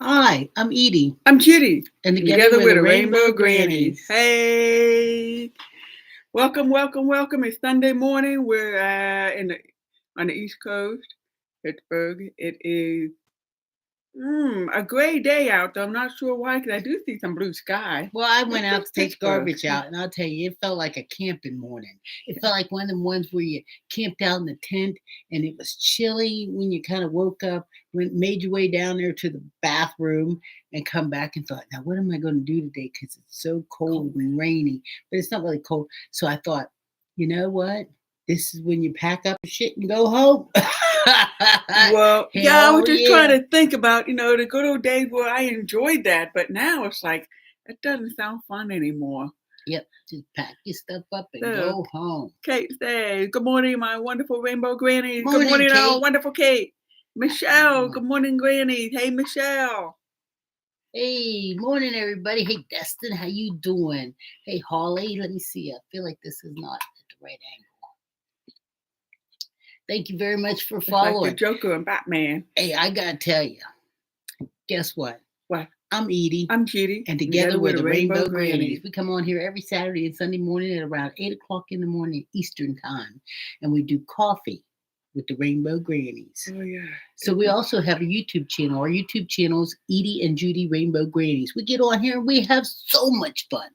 Hi, I'm Edie, I'm Judy. and together Together we're with the the Rainbow Rainbow Grannies. Grannies. Hey, welcome. It's Sunday morning. We're on the East Coast, Pittsburgh. It is a gray day out, though. I'm not sure why, because I do see some blue sky. Well, I It's went out just to take Pittsburgh. garbage out, and I'll tell you, it felt like a camping morning. It felt like one of them ones where you camped out in the tent, and it was chilly when you kind of woke up, made your way down there to the bathroom, and come back and thought, now what am I going to do today? Because it's so cold and rainy, but it's not really cold. So I thought, you know what? This is when you pack up your shit and go home. Well, yeah, I was Hell just trying yeah. to think about, the good old days where I enjoyed that, but now it's like, it doesn't sound fun anymore. Yep, just pack your stuff up and So, go home. Kate says, good morning, my wonderful Rainbow Grannies. Good Morning, morning, our Kate. wonderful Kate. Michelle, good morning, Grannies. Hey, Michelle. Hey, morning, everybody. Hey, Destin, how you doing? Hey, Holly, let me see. I feel like this is not at the right angle. Thank you very much for It's like the following. Joker and Batman. Hey, I gotta tell you, guess what? What? I'm Edie, I'm Judy. and together we're the Rainbow Grannies. We come on here every Saturday and Sunday morning at around 8 o'clock in the morning Eastern Time, and we do coffee with the Rainbow Grannies. Oh, yeah. So we also have a YouTube channel. Our YouTube channel is Edie and Judy Rainbow Grannies. We get on here and we have so much fun.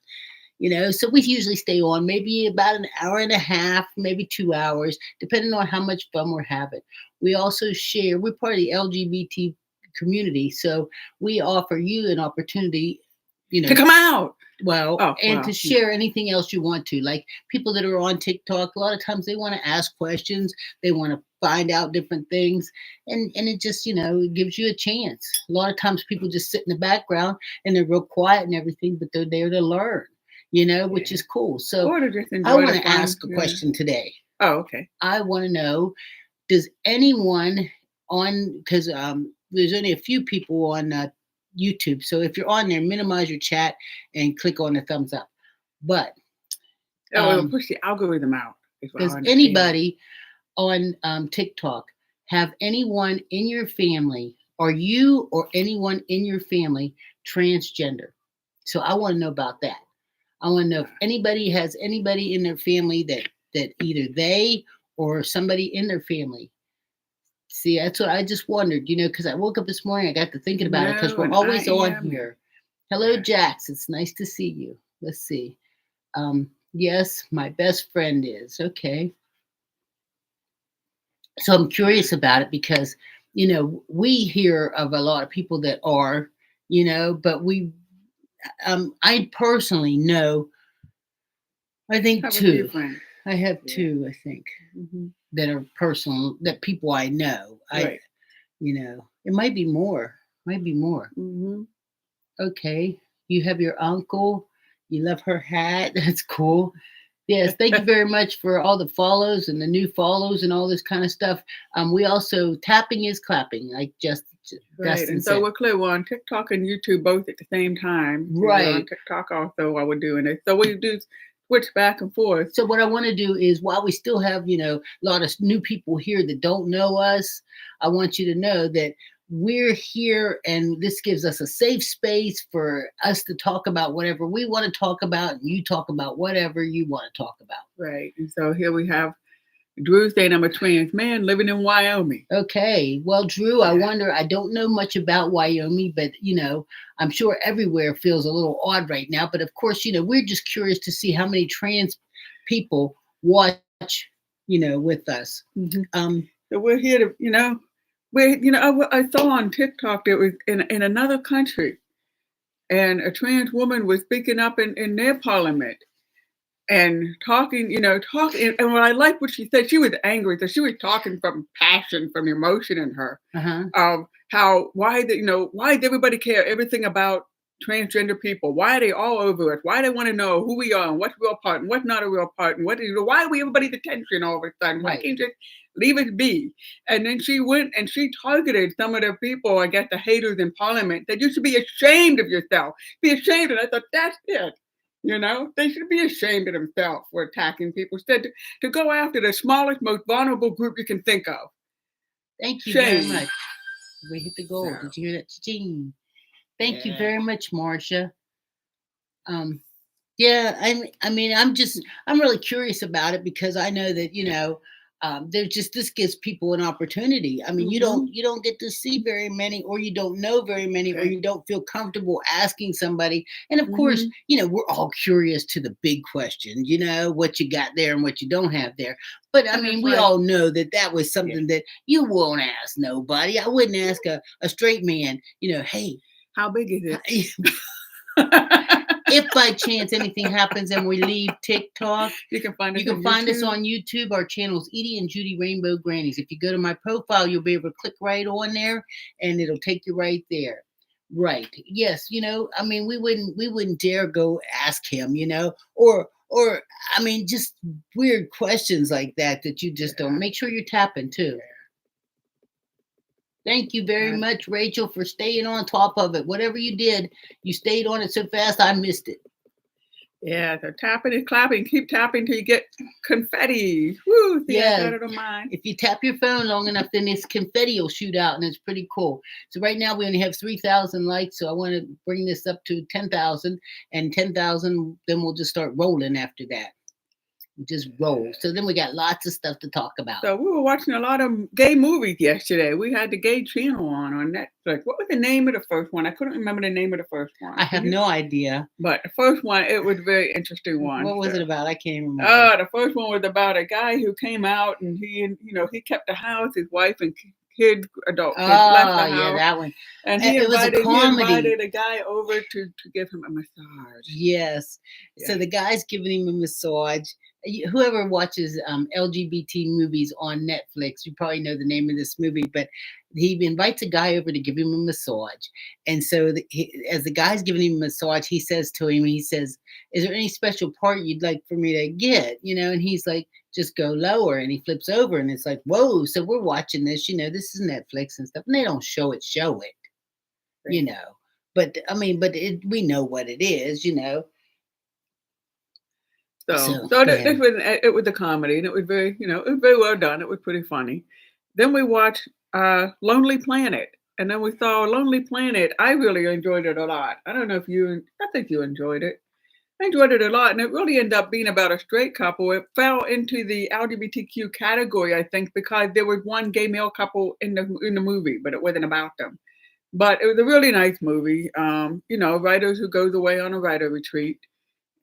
So we usually stay on maybe about an hour and a half, maybe 2 hours, depending on how much fun we're having. We also share, we're part of the LGBT community, so we offer you an opportunity, To come out. and to share anything else you want to. Like people that are on TikTok, a lot of times they want to ask questions, they want to find out different things, and it just it gives you a chance. A lot of times people just sit in the background and they're real quiet and everything, but they're there to learn, which is cool. So Or to just enjoy I want the to fun. ask a question today. Oh, okay. I want to know, does anyone because there's only a few people on YouTube, so if you're on there, minimize your chat and click on the thumbs up. But It'll push the algorithm out. does anybody on TikTok have anyone in your family, or you or anyone in your family, transgender? So I want to know about that. I want to know if anybody has anybody in their family that either they or somebody in their family. See, that's what I just wondered, because I woke up this morning, I got to thinking about it because we're always on here. Hello, Jax. It's nice to see you. Let's see. Yes, my best friend is. Okay. So I'm curious about it because, we hear of a lot of people that are, but I personally know, I think two. I have two, I think, that are personal, that people I know. Right. It might be more. Mm-hmm. Okay. You have your uncle. You love her hat. That's cool. Yes, thank you very much for all the follows and the new follows and all this kind of stuff. We also, tapping is clapping, like just right. Dustin And so said. we're clear. We're on TikTok and YouTube both at the same time. Right. We're on TikTok also while we're doing it. So we do switch back and forth. So what I want to do is, while we still have, a lot of new people here that don't know us, I want you to know that we're here and this gives us a safe space for us to talk about whatever we want to talk about, and you talk about whatever you want to talk about. Right. And so here we have Drew saying I'm a trans man living in Wyoming. Okay. Well, Drew, I wonder, I don't know much about Wyoming, but, I'm sure everywhere feels a little odd right now. But of course, we're just curious to see how many trans people watch, with us. Mm-hmm. So we're here to, I saw on TikTok that was in another country, and a trans woman was speaking up in their parliament and talking. And what I liked what she said, she was angry, so she was talking from passion, from emotion in her. Why does everybody care everything about transgender people? Why are they all over us? Why do they want to know who we are and what's real part and what's not a real part, and why are we everybody's attention all of a sudden? Why can't you just leave it be? And then she went and she targeted some of the people, I guess the haters in parliament, that you should be ashamed of yourself. Be ashamed. And I thought, that's it. They should be ashamed of themselves for attacking people instead to go after the smallest, most vulnerable group you can think of. Thank you very much. We hit the goal. Did you hear that, Gene? Thank you Yeah. very much, Marcia. Um, Yeah, I mean, I'm really curious about it because I know that there's just this gives people an opportunity. I mean, Mm-hmm. you don't get to see very many, or you don't know very many, or Right. you don't feel comfortable asking somebody. And of course, Mm-hmm. we're all curious to the big question. What you got there and what you don't have there. But I And mean, it's we like, all know that that was yeah. something that you won't ask nobody. I wouldn't ask a straight man. Hey. How big is it? If by chance anything happens and we leave TikTok, You can find you us can on find us YouTube. on YouTube. Our channel is Edie and Judy Rainbow Grannies. If you go to my profile, you'll be able to click right on there and it'll take you right there. Right. Yes, I mean we wouldn't dare go ask him, or I mean just weird questions like that you just don't. Yeah. Make sure you're tapping too. Thank you very Yeah. much, Rachel, for staying on top of it. Whatever you did, you stayed on it so fast I missed it. Yeah, so tapping and clapping, keep tapping till you get confetti. Woo! See, I Yeah, got it on mine. if you tap your phone long enough, then this confetti will shoot out, and it's pretty cool. So right now we only have 3,000 likes, so I want to bring this up to 10,000, and 10,000, then we'll just start rolling after that. Just roll. So then we got lots of stuff to talk about. So we were watching a lot of gay movies yesterday. We had the gay channel on Netflix. What was the name of the first one? I couldn't remember the name of the first one. I Can have you? no idea. But the first one, it was a very interesting one. What was So. it about? I can't even remember. The first one was about a guy who came out and he kept the house. His wife and adult kids left the Oh, yeah, house, that one. and It was a he comedy. invited a guy over to give him a massage. Yes. Yeah. So the guy's giving him a massage. Whoever watches LGBT movies on Netflix, you probably know the name of this movie, but he invites a guy over to give him a massage. And so as the guy's giving him a massage, he says to him, he says, "Is there any special part you'd like for me to get?" And he's like, "Just go lower." And he flips over and it's like, whoa. So we're watching this, this is Netflix and stuff. And they don't show it, Right. But I mean, we know what it is. So So so go this ahead. was it was a comedy, and it was very it was very well done. It was pretty funny. Then we watched Lonely Planet, and then we saw Lonely Planet. I really enjoyed it a lot. I don't know if you. I think you enjoyed it. I enjoyed it a lot, and it really ended up being about a straight couple. It fell into the LGBTQ category, I think, because there was one gay male couple in the movie, but it wasn't about them. But it was a really nice movie. Writers who goes away on a writer retreat,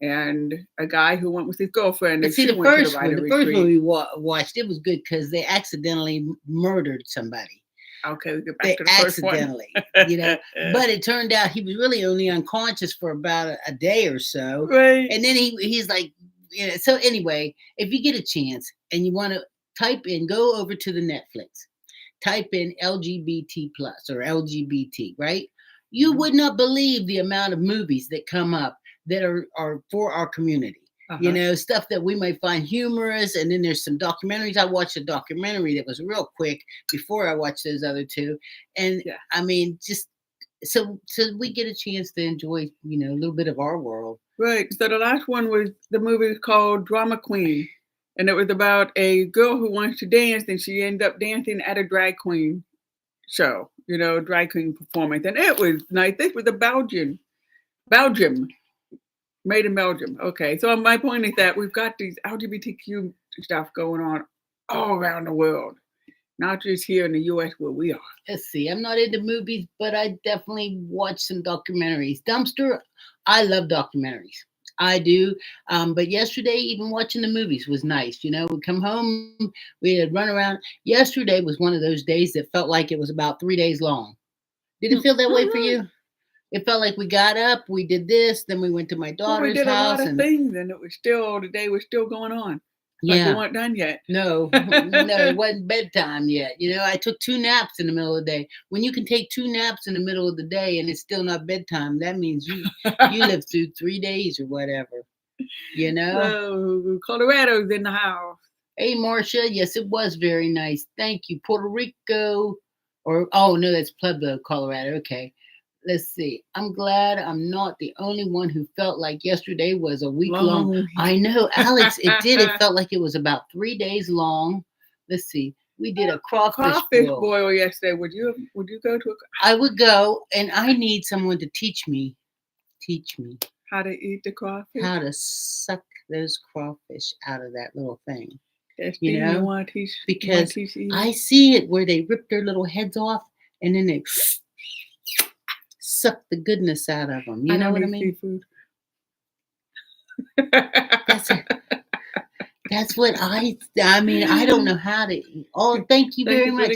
and a guy who went with his girlfriend, But and see, she went to the writer the first one retreat. we watched, it was good because they accidentally murdered somebody. Okay, we get back They to the first one. accidentally, but it turned out he was really only unconscious for about a day or so, Right. and then he's like, So anyway, if you get a chance and you want to go over to the Netflix, type in LGBT plus or LGBT, right? You Mhm. would not believe the amount of movies that come up that are for our community. Uh-huh. Stuff that we might find humorous. And then there's some documentaries. I watched a documentary that was real quick before I watched those other two. And Yeah. I mean, just so we get a chance to enjoy, a little bit of our world. Right. So the last one was the movie called Drama Queen. And it was about a girl who wants to dance and she ended up dancing at a drag queen show, drag queen performance. And it was nice. This was a Belgium, made in Belgium. Okay. So my point is that we've got these LGBTQ stuff going on all around the world, not just here in the US where we are. Let's see. I'm not into movies, but I definitely watch some documentaries. Dumpster, I love documentaries. I do. But yesterday, even watching the movies was nice. We come home, we had run around. Yesterday was one of those days that felt like it was about 3 days long. Did it feel that way for you? It felt like we got up, we did this, then we went to my Well, we daughter's did a lot house, of and things, and the day was still going on. Like we yeah, weren't done yet. no, no, it wasn't bedtime yet. I took 2 naps in the middle of the day. When you can take 2 naps in the middle of the day and it's still not bedtime, that means you lived through 3 days or whatever. So Colorado's in the house. Hey, Marcia. Yes, it was very nice. Thank you, Puerto Rico. Oh no, that's Pueblo, Colorado. Okay. Let's see. I'm glad I'm not the only one who felt like yesterday was a week long. Long. I know, Alex, it did. It felt like it was about 3 days long. Let's see. We did a crawfish Crawfish boil. boil yesterday. Would you go to I would go, and I need someone to teach me how to eat the crawfish? how to suck those crawfish out of that little thing. Yes, You Steve, know, you want to teach? because eating? I see it where they rip their little heads off and then they suck the goodness out of them. You know what I mean? Seafood. That's it. That's what I mean. I don't know how to eat. Oh, thank you very much.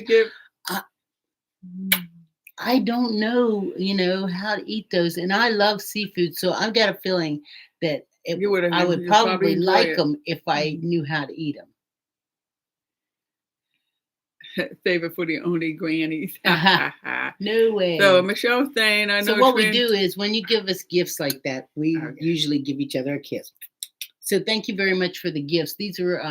I don't know, how to eat those, and I love seafood, so I've got a feeling that I would probably like them if I knew how to eat them. Save it for the only grannies. No way. So Michelle's saying, I know. So what we do is when you give us gifts like that, we usually give each other a kiss. So thank you very much for the gifts. These are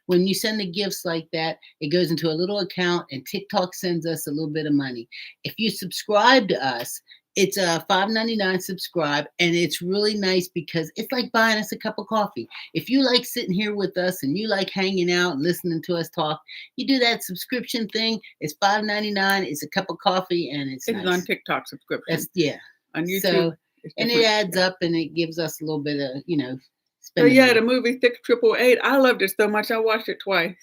when you send the gifts like that, it goes into a little account, and TikTok sends us a little bit of money. If you subscribe to us, it's a $5.99 subscribe, and it's really nice because it's like buying us a cup of coffee. If you like sitting here with us and you like hanging out and listening to us talk, you do that subscription thing. It's $5.99. It's a cup of coffee, and it's nice. On TikTok subscription. On YouTube. So, and it adds up, and it gives us a little bit of So the movie 6888, I loved it so much I watched it twice.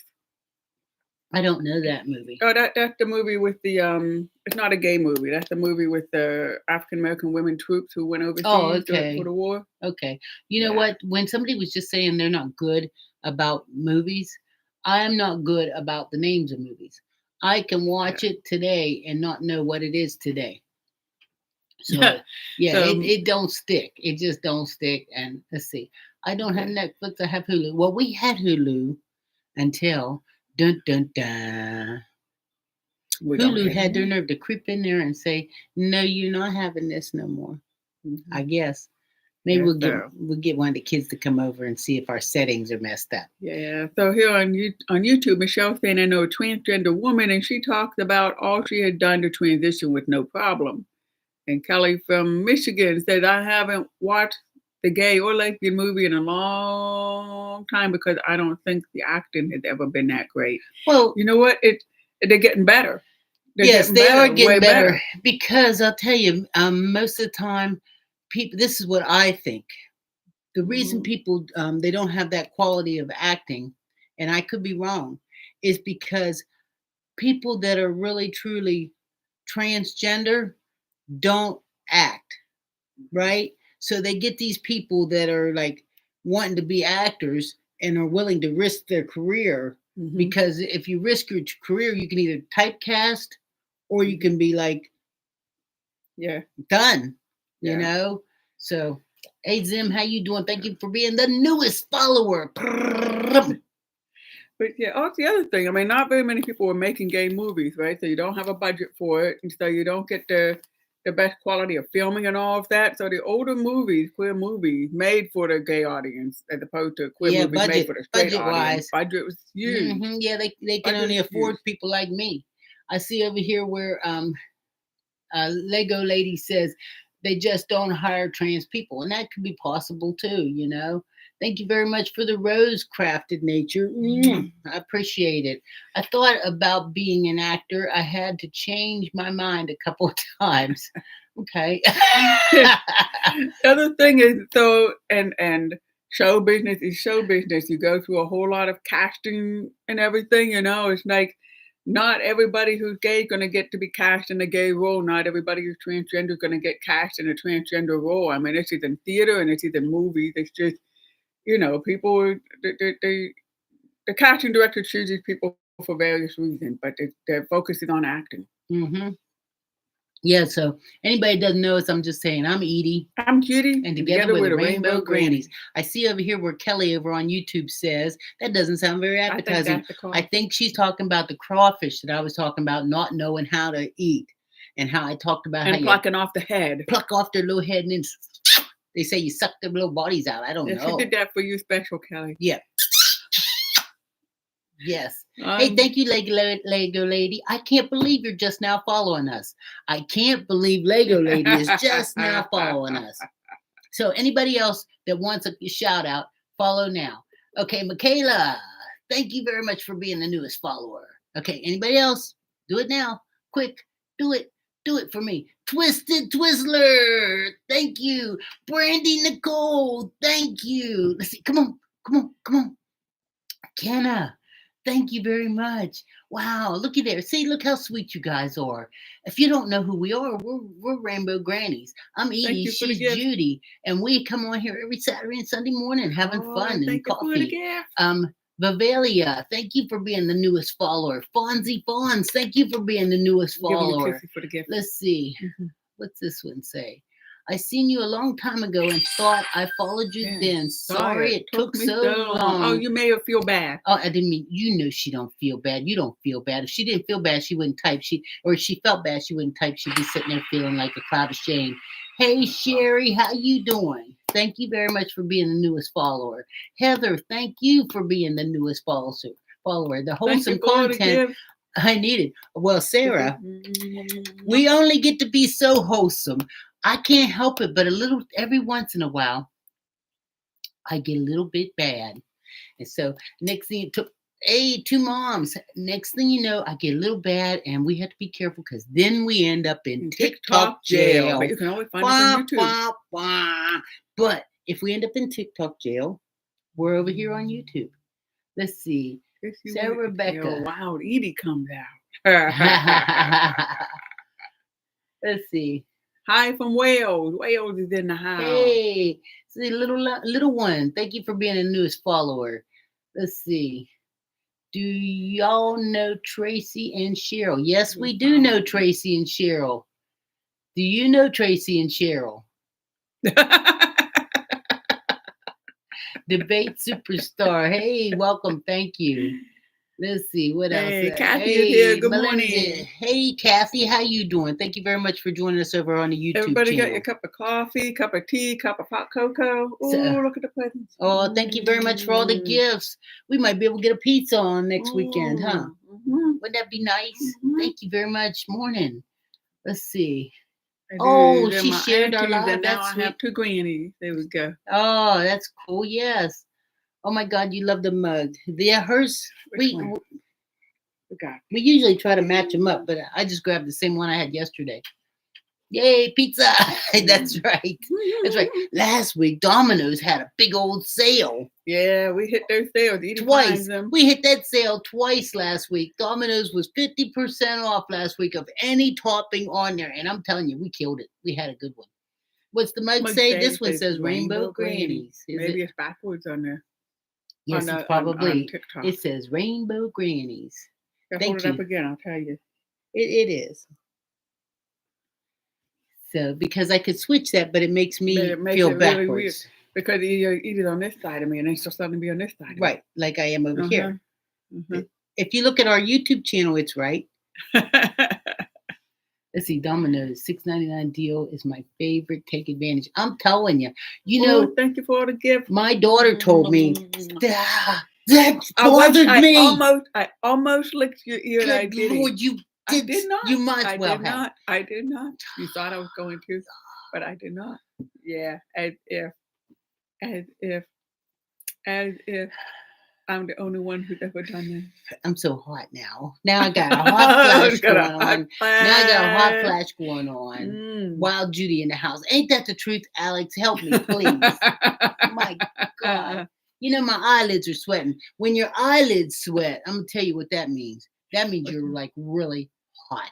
I don't know that movie. Oh, that's the movie with the it's not a gay movie. That's the movie with the African American women troops who went overseas for the war. Okay. You know what? When somebody was just saying they're not good about movies, I am not good about the names of movies. I can watch it today and not know what it is today. So it don't stick. It just don't stick. And let's see. I don't have Netflix. I have Hulu. Well, we had Hulu until Hulu had their nerve to creep in there and say, "No, you're not having this no more." Mm-hmm. I guess maybe we'll get one of the kids to come over and see if our settings are messed up. Yeah. So here on YouTube, Michelle's saying, I know a transgender woman, and she talked about all she had done to transition with no problem. And Kelly from Michigan said, I haven't watched the gay or lesbian movie in a long time because I don't think the acting has ever been that great. Well, you know what? They're getting better. They are getting better because I'll tell you, most of the time, people. This is what I think. The reason people they don't have that quality of acting, and I could be wrong, is because people that are really truly transgender don't act right. So they get these people that are like wanting to be actors and are willing to risk their career because if you risk your career, you can either typecast or you can be like, done, you know? So, hey, Zim, how you doing? Thank you for being the newest follower. But also the other thing, I mean, not very many people are making gay movies, right? So you don't have a budget for it. And so you don't get the best quality of filming and all of that. So the older movies, queer movies, made for the gay audience as opposed to queer movies made for the straight audience. Budget was huge. Yeah, they can only afford people like me. I see over here where Lego Lady says they just don't hire trans people, and that could be possible too. Thank you very much for the rose crafted nature. I appreciate it. I thought about being an actor. I had to change my mind a couple of times. Okay. The other thing is, and show business is show business. You go through a whole lot of casting and everything, It's like not everybody who's gay is going to get to be cast in a gay role. Not everybody who's transgender is going to get cast in a transgender role. I mean, it's either in theater and it's either in movies. It's just, people, the casting director chooses people for various reasons, but they're focusing on acting. Mm-hmm. Yeah, so anybody doesn't know us, I'm just saying, I'm Edie. I'm Judy. And together we're the Rainbow Grannies. I see over here where Kelly over on YouTube says, that doesn't sound very appetizing. I think she's talking about the crawfish that I was talking about, not knowing how to eat. And how I talked about how plucking off the head. Pluck off their little head and then they say you suck their little bodies out. I don't know. She did that for you special, Kelly. Yeah. Yes. Hey, thank you, Lego Lady. I can't believe you're just now following us. I can't believe Lego Lady is just now following us. So anybody else that wants a shout out, follow now. Okay, Michaela, thank you very much for being the newest follower. Okay, anybody else? Do it now. Quick, do it. Do it for me. Twisted Twizzler, thank you. Brandy Nicole, thank you. Let's see. Come on, come on, come on. Kenna, thank you very much. Wow, looky there. See, look how sweet you guys are. If you don't know who we are, we're Rainbow Grannies. I'm Thank Edie, you for the she's gift. Judy, and we come on here every Saturday and Sunday morning having fun and Thank you for the coffee. gift. Vivalia, thank you for being the newest follower. Fonzie Fawns, thank you for being the newest Give me a follower. kissy for the gift. Let's see. Mhm. What's this one say? I seen you a long time ago and thought I followed you Yes, then. Sorry it took me so long. Oh, you made her feel bad. Oh, I didn't mean, you know she don't feel bad. You don't feel bad. If she didn't feel bad, she wouldn't type. Or if she felt bad, she wouldn't type. She'd be sitting there feeling like a cloud of shame. Hey Sherry, how you doing? Thank you very much for being the newest follower. Heather, thank you for being the newest follower. The wholesome content I needed. Well, Sarah, we only get to be so wholesome. I can't help it, but a little every once in a while, I get a little bit bad. And so next thing it took, hey, two moms. Next thing you know, I get a little bad, and we have to be careful because then we end up in TikTok jail. But you can always find us on YouTube. But if we end up in TikTok jail, we're over here on YouTube. Let's see. Sarah Rebecca. Wild Edie comes out. Let's see. Hi from Wales. Wales is in the house. Hey, see, little one. Thank you for being the newest follower. Let's see. Do y'all know Tracy and Cheryl? Yes, we do know Tracy and Cheryl. Do you know Tracy and Cheryl? Debate superstar. Hey, welcome. Thank you. Let's see what else. Hey, Kathy is here. Good morning. Hey, Kathy, how you doing? Thank you very much for joining us over on the YouTube Everybody channel. got your cup of coffee, cup of tea, cup of hot cocoa. Oh, look at the presents. Oh, thank you very much for all the gifts. We might be able to get a pizza on next weekend, huh? Wouldn't that be nice? Thank you very much. Morning. Let's see. Oh, she shared our live. And now I have two grannies. There we go. Oh, that's cool. Yes. Oh my God, you love the mug. Yeah, hers. We usually try to match them up, but I just grabbed the same one I had yesterday. Yay, pizza! That's right. That's right. Last week, Domino's had a big old sale. Yeah, we hit those sales twice. We hit that sale twice last week. Domino's was 50% off last week of any topping on there, and I'm telling you, we killed it. We had a good one. What's the mug say? This one says Rainbow Grannies. Maybe it's backwards on there. Yes, it's probably. It says Rainbow Grannies. Hold it up again, I'll tell you. It is. So, because I could switch that, but it makes me feel backwards. Really weird because you're either on this side of me and then still starting to be on this side. Right, like I am over here. If you look at our YouTube channel, it's right. Let's see, Domino's $6.99 deal is my favorite. Take advantage. I'm telling you. You know, thank you for the gift. My daughter told me that bothered me. I almost licked your ear. Good I did. Lord, you did not. You might as well have. I did not. You thought I was going to, but I did not. Yeah, as if I'm the only one who's ever done that. I'm so hot now. Now I got a hot flash going on. Now I got a hot flash going on. Wild Judy in the house. Ain't that the truth, Alex? Help me, please. My God. You know, my eyelids are sweating. When your eyelids sweat, I'm going to tell you what that means. That means you're like really hot.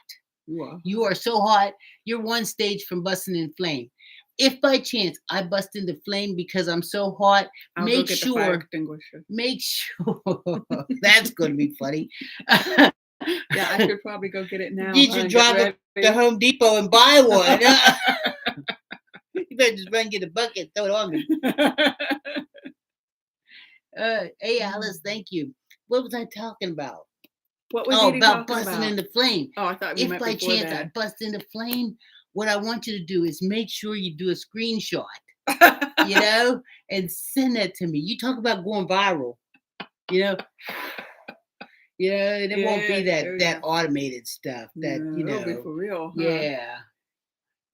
You are so hot, you're one stage from busting in flame. If by chance I bust into flame because I'm so hot, make sure that's going to be funny. Yeah, I should probably go get it now. You should drive to Home Depot and buy one. You better just run and get a bucket, throw it on me. Hey, Alice, thank you. What was I talking about? What was about busting into flame. Oh, I thought you meant by chance I bust into flame, what I want you to do is make sure you do a screenshot, you know, and send that to me. You talk about going viral, you know. Yeah, and it won't be that automated stuff that, you know. It'll be for real. Huh? Yeah.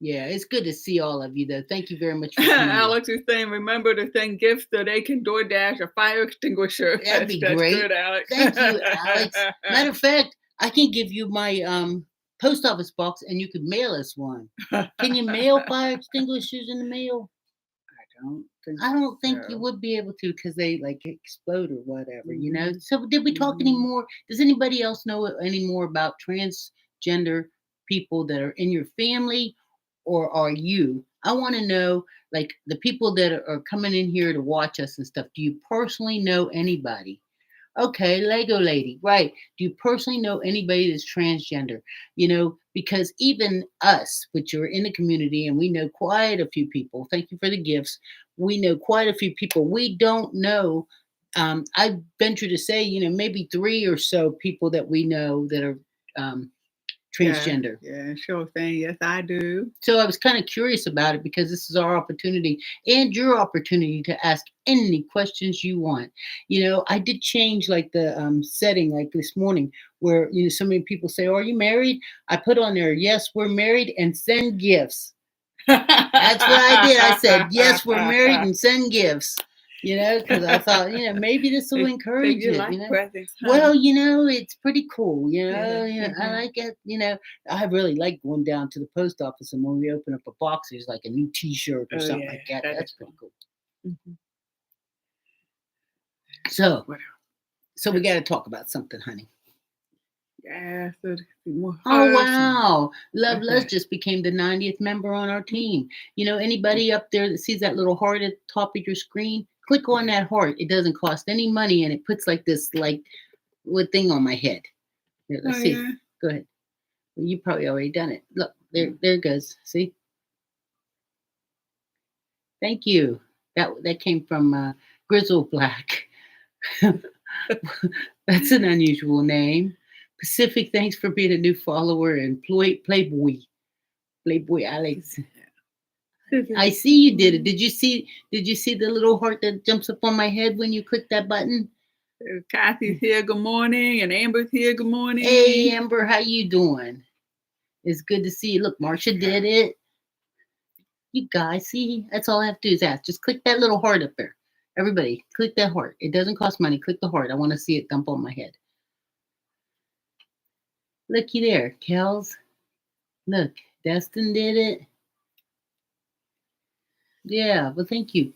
Yeah, it's good to see all of you, though. Thank you very much for tuning in. Alex is saying, remember to send gifts so they can DoorDash a fire extinguisher. That'd be That's great. good, Alex. Thank you, Alex. Matter of fact, I can give you my post office box and you could mail us one. Can you mail fire extinguishers in the mail? I don't think you so. would be able to because they like explode or whatever, you know. Mhm. So did we talk any more? Does anybody else know any more about transgender people that are in your family, or are you? I want to know, like the people that are coming in here to watch us and stuff. Do you personally know anybody? Okay, Lego lady, right. Do you personally know anybody that's transgender? You know, because even us, which are in the community, and we know quite a few people, thank you for the gifts. We know quite a few people. We don't know. I venture to say, you know, maybe three or so people that we know that are um, transgender. Yeah, sure thing. Yes, I do. So I was kind of curious about it because this is our opportunity and your opportunity to ask any questions you want. You know, I did change like the setting like this morning where, you know, so many people say, "Are you married?" I put on there, "Yes, we're married," and send gifts. That's what I did. I said, "Yes, we're married," and send gifts. You know, because I thought, you know, maybe this will So encourage you it. like You know, presents, huh? well, you know, it's pretty cool. You know, Yeah. I like it. You know, I really like going down to the post office and when we open up a box, there's like a new T-shirt or Oh, something yeah, like that. that That's is pretty cool. Mhm. So, What so we got to talk about something, honey. Yeah, so more Oh hearts and wow, Love Les okay. just became the 90th member on our team. You know, anybody up there that sees that little heart at the top of your screen, click on that heart. It doesn't cost any money, and it puts like this like what thing on my head. Here, let's Oh see. yeah. Go ahead. Well, you probably already done it. Look, there it goes. See? Thank you. That came from Grizzle Black. That's an unusual name. Pacific, thanks for being a new follower and Playboy Alex. I see you did it. Did you see the little heart that jumps up on my head when you click that button? Kathy's here, good morning, and Amber's here, good morning. Hey Amber, how you doing? It's good to see you. Look, Marcia did it. You guys, see, that's all I have to do is ask. Just click that little heart up there. Everybody, click that heart. It doesn't cost money. Click the heart. I want to see it dump on my head. Looky there, Kels. Look, Destin did it. Yeah, well, thank you.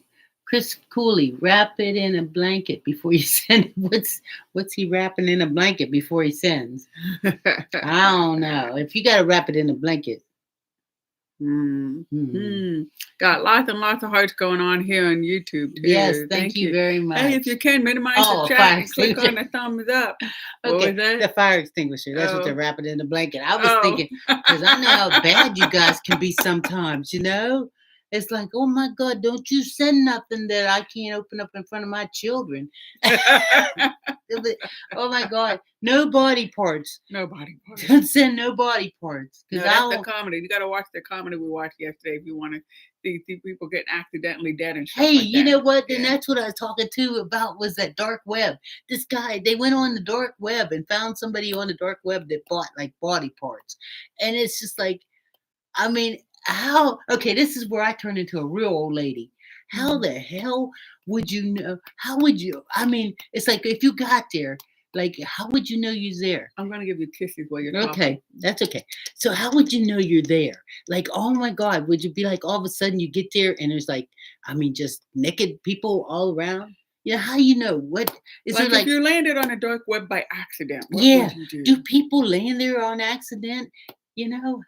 Chris Cooley, wrap it in a blanket before you send it. What's he wrapping in a blanket before he sends? I don't know. If you got to wrap it in a blanket. Got lots and lots of hearts going on here on YouTube too. Yes, thank you very much. Hey, if you can minimize the chat and click on the thumbs up. Okay, the fire extinguisher. That's what they're wrapping in the blanket. I was thinking because I know how bad you guys can be sometimes. You know, it's like, oh my God, don't you send nothing that I can't open up in front of my children. Oh my God, no body parts. No body parts. Don't send no body parts. No, that's the comedy. You got to watch the comedy we watched yesterday if you want to see people getting accidentally dead and stuff Hey, like that. you know what? Yeah. And that's what I was talking to about was that dark web. This guy, they went on the dark web and found somebody on the dark web that bought like body parts. And it's just like, I mean, how, okay, this is where I turn into a real old lady. How the hell would you know? How would you, I mean, it's like if you got there, like, how would you know you're there? I'm going to give you kisses while you're talking. Okay, that's okay. So how would you know you're there? Like, oh my God, would you be like all of a sudden you get there and there's like, I mean, just naked people all around? You know, how you know? What is like it like? If you landed on a dark web by accident, what would you do? Do people land there on accident? You know,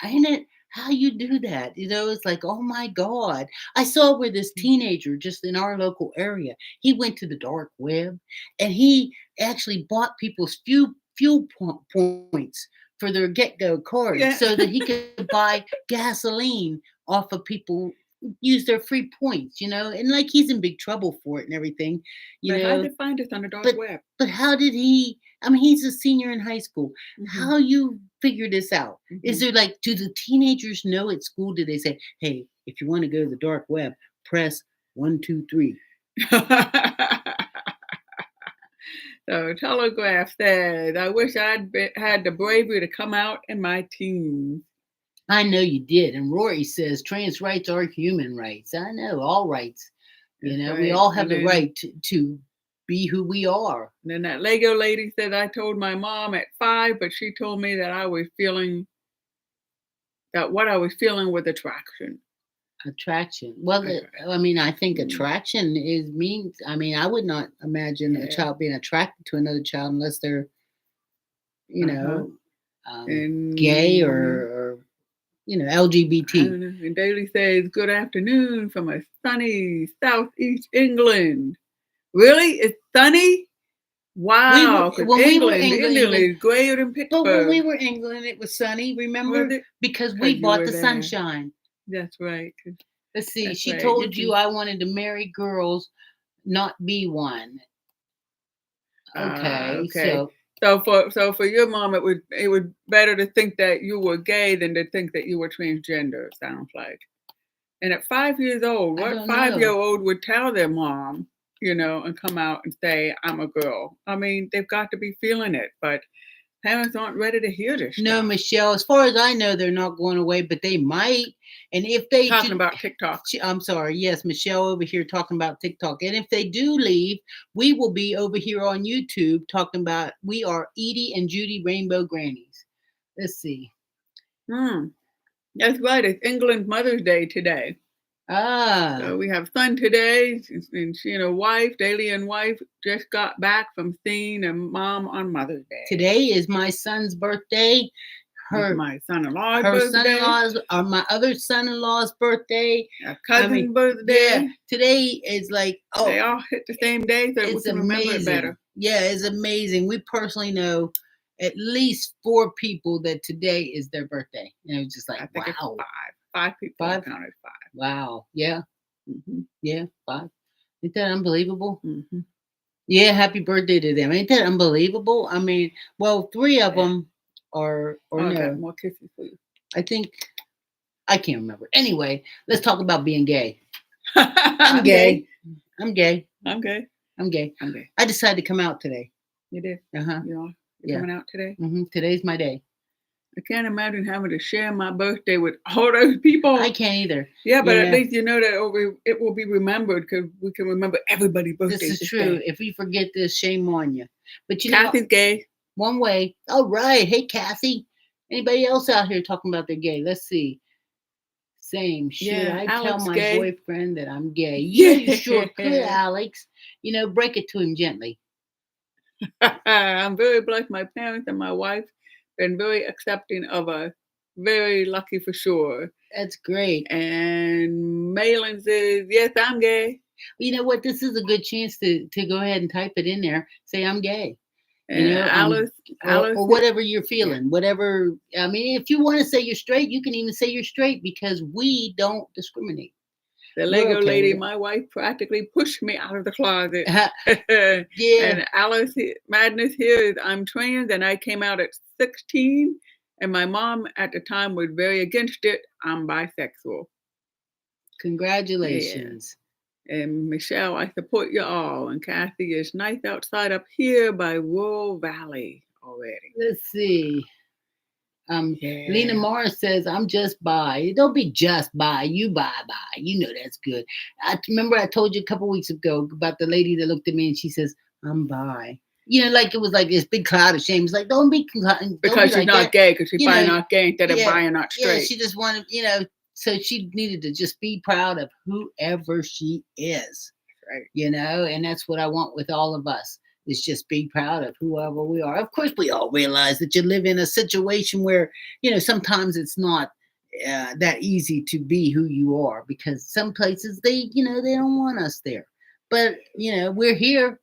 ain't it? How you do that? You know, it's like, oh my God. I saw where this teenager just in our local area, he went to the dark web and he actually bought people's fuel points for their get-go cards so that he could buy gasoline off of people use their free points, you know, and like he's in big trouble for it and everything, you know. How did they find us on the dark web? But how did he? I mean, he's a senior in high school. How you figure this out? Is there like, do the teenagers know at school? Do they say, hey, if you want to go to the dark web, press 1, 2, 3? So Telegraph says, I wish I'd had the bravery to come out in my teens. I know you did. And Rory says trans rights are human rights. I know, all rights. You That's know, we right. all And have the then right to be who we are. then that Lego lady said I told my mom at 5, but she told me that I was feeling that what I was feeling was attraction. Attraction. Well, Attraction. I mean, I think Mm. attraction is means. I mean, I would not imagine a Yeah. child being attracted to another child unless they're, you Uh-huh. know, gay And or I LGBT. don't know. And Daly says, "Good afternoon from a sunny southeast England." Really? It's sunny? We were Wow, because when we were England England, is grayer than but when we Pittsburgh. were England, it was sunny. Was Remember, it? because Because we you bought were the there. sunshine. That's right. Let's see. That's She right. You told you can. I wanted to marry girls, not be one. Okay, Okay. so So for your mom, it would better to think that you were gay than to think that you were transgender. Sounds like. And at 5 years old, I what don't know. 5-year-old would tell their mom, and come out and say, "I'm a girl"? I mean, they've got to be feeling it, but parents aren't ready to hear this No, stuff. Michelle. As far as I know, they're not going away, but they might. And if they Talking do, about TikTok. I'm sorry. Yes, Michelle over here talking about TikTok. And if they do leave, we will be over here on YouTube talking about. We are Edie and Judy Rainbow Grannies. Let's see. Hmm. That's right. It's England's Mother's Day today. Ah, So we have son today, and she and her wife, Daly and wife, just got back from seeing a mom on Mother's Day. today is my son's birthday. It's Her my son-in-law's her birthday, son-in-law's or my other son-in-law's birthday. a I mean, cousin's yeah, birthday. today is like, They oh, all hit the same day, so we it's can remember it amazing. better. Yeah, it's amazing. We personally know at least 4 people that today is their birthday. And it was just like, I think it's wow. 5. 5 people I Five? counted 5. Wow. Yeah. Mm-hmm. Yeah. 5. Ain't that unbelievable? Mm-hmm. Yeah. Happy birthday to them. Ain't that unbelievable? I mean, well, 3 of Yeah. them are, or Oh, I got no, more kisses for you. I think, I can't remember. Anyway, let's talk about being gay. I'm gay. I'm gay. I'm gay. I'm gay. I'm gay. I decided to come out today. You did. Uh-huh. You're Yeah. coming out today. Today's my day. I can't imagine having to share my birthday with all those people. I can't either. Yeah, but at Yeah. least you know that it will be remembered because we can remember everybody's birthday. This is true. If we forget this, shame on you. But you know, Kathy's gay. one way. All right. Hey, Kathy. Anybody else out here talking about they're gay? Let's see. Same. Should Yeah, I tell Alex my gay. boyfriend that I'm gay? Yeah, you sure could, Alex. You know, break it to him gently. I'm very blessed. My parents and my wife been very accepting of us. Very lucky for sure. That's great. And Malin says, "Yes, I'm gay." You know what? This is a good chance to go ahead and type it in there. Say I'm gay. And You know, Alice, or whatever you're feeling, whatever. I mean, if you want to say you're straight, you can even say you're straight because we don't discriminate. the Lego lady, my wife, practically pushed me out of the closet. Yeah. And Alice Madness here is I'm trans and I came out at 16. And my mom at the time was very against it. I'm bisexual. Congratulations. Yeah. And Michelle, I support you all. And Kathy is nice outside up here by Rural Valley already. Let's see. Yeah. Lena Morris says, I'm just bi. Don't be just bi. You bi. You know that's good. I remember I told you a couple weeks ago about the lady that looked at me and she says, I'm bi. You know, like it was like this big cloud of shame. It's like, don't be because she's like not that. gay, because she's bi not gay instead of bi and not straight. Yeah, she just wanted, so she needed to just be proud of whoever she is. Right. You know, and that's what I want with all of us. Is just be proud of whoever we are. Of course, we all realize that you live in a situation where, sometimes it's not that easy to be who you are because some places they don't want us there. But, we're here.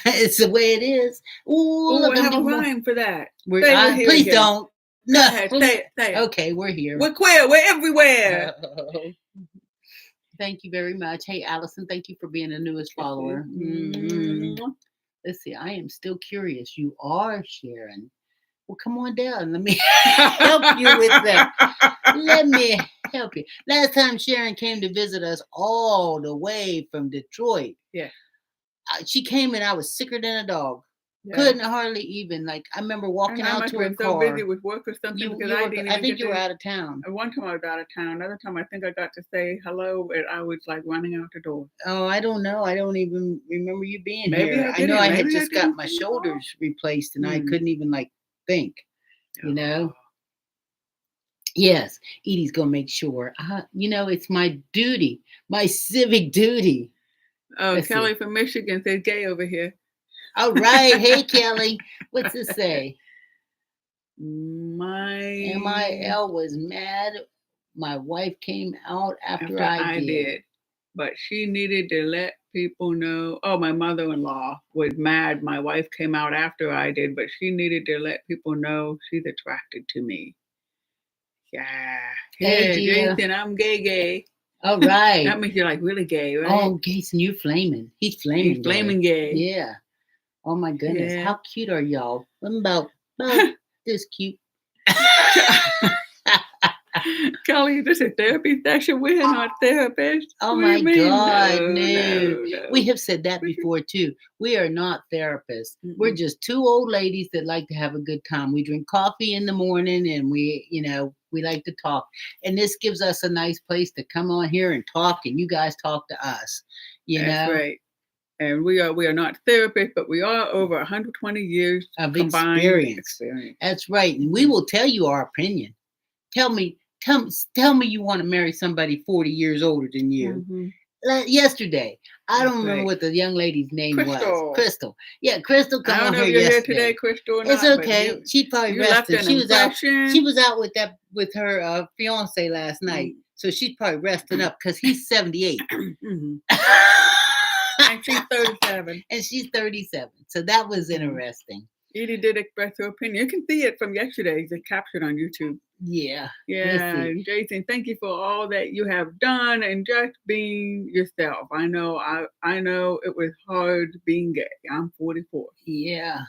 It's the way it is. Oh, I have a rhyme for that. Please again. Don't. No. Go ahead, say it. Okay, we're here. We're queer. We're everywhere. Thank you very much. Hey, Allison, thank you for being the newest follower. Mm-hmm. Let's see. I am still curious. You are Sharon. Well, come on down. Let me help you with that. Let me help you. Last time Sharon came to visit us all the way from Detroit. Yeah. She came and I was sicker than a dog. Yeah. Couldn't hardly even, like, I remember walking And I out must to have a been so busy car. with work or something You because you I were didn't I even think get you were to. out of town. One time I was out of town. Another time I think I got to say hello, and I was like running out the door. Oh, I don't know. I don't even remember you being Maybe here. I I know didn't. I had Maybe I just got didn't my see you all. shoulders replaced and I Hmm. couldn't even like think, you know? Oh. Yes, Edie's gonna make sure. It's my duty, my civic duty. Oh, Let's see. Kelly from Michigan says gay over here. All right. Hey, Kelly. What's this say? My MIL was mad. My wife came out after after I I did. did, but she needed to let people know. Oh, my mother-in-law was mad. My wife came out after I did, but she needed to let people know she's attracted to me. Yeah. Hey, Yeah, Gia. Jason, I'm gay. All right. That means you're like really gay, right? Oh, Jason, you're flaming. He's flaming. He's flaming gay. Yeah. Oh my goodness. Yeah. How cute are y'all? I'm about this cute. Kelly, this is a therapy session. We're not therapists. Oh What do my you mean? God, No. We have said that before too. We are not therapists. We're Mm-mm. just two old ladies that like to have a good time. We drink coffee in the morning and we like to talk. And this gives us a nice place to come on here and talk and you guys talk to us. That's right. And we are not therapists, but we are over 120 years Of combined experience. That's right. And we will tell you our opinion. Tell me you want to marry somebody 40 years older than you. Mm-hmm. Yesterday, I don't remember right. what the young lady's name Crystal. was. Crystal. Yeah, Crystal I come don't on know if here you're here yesterday. today, Crystal, or It's not. okay. But She probably you left rested. an impression. She was out with her fiance last night. So she's probably resting up because he's 78. Mm-hmm. And she's 37. And she's 37. So that was interesting. Edie did express her opinion. You can see it from yesterday. It's captured on YouTube. Yeah. Yeah, Jason, thank you for all that you have done and just being yourself. I know it was hard being gay. I'm 44. Yeah.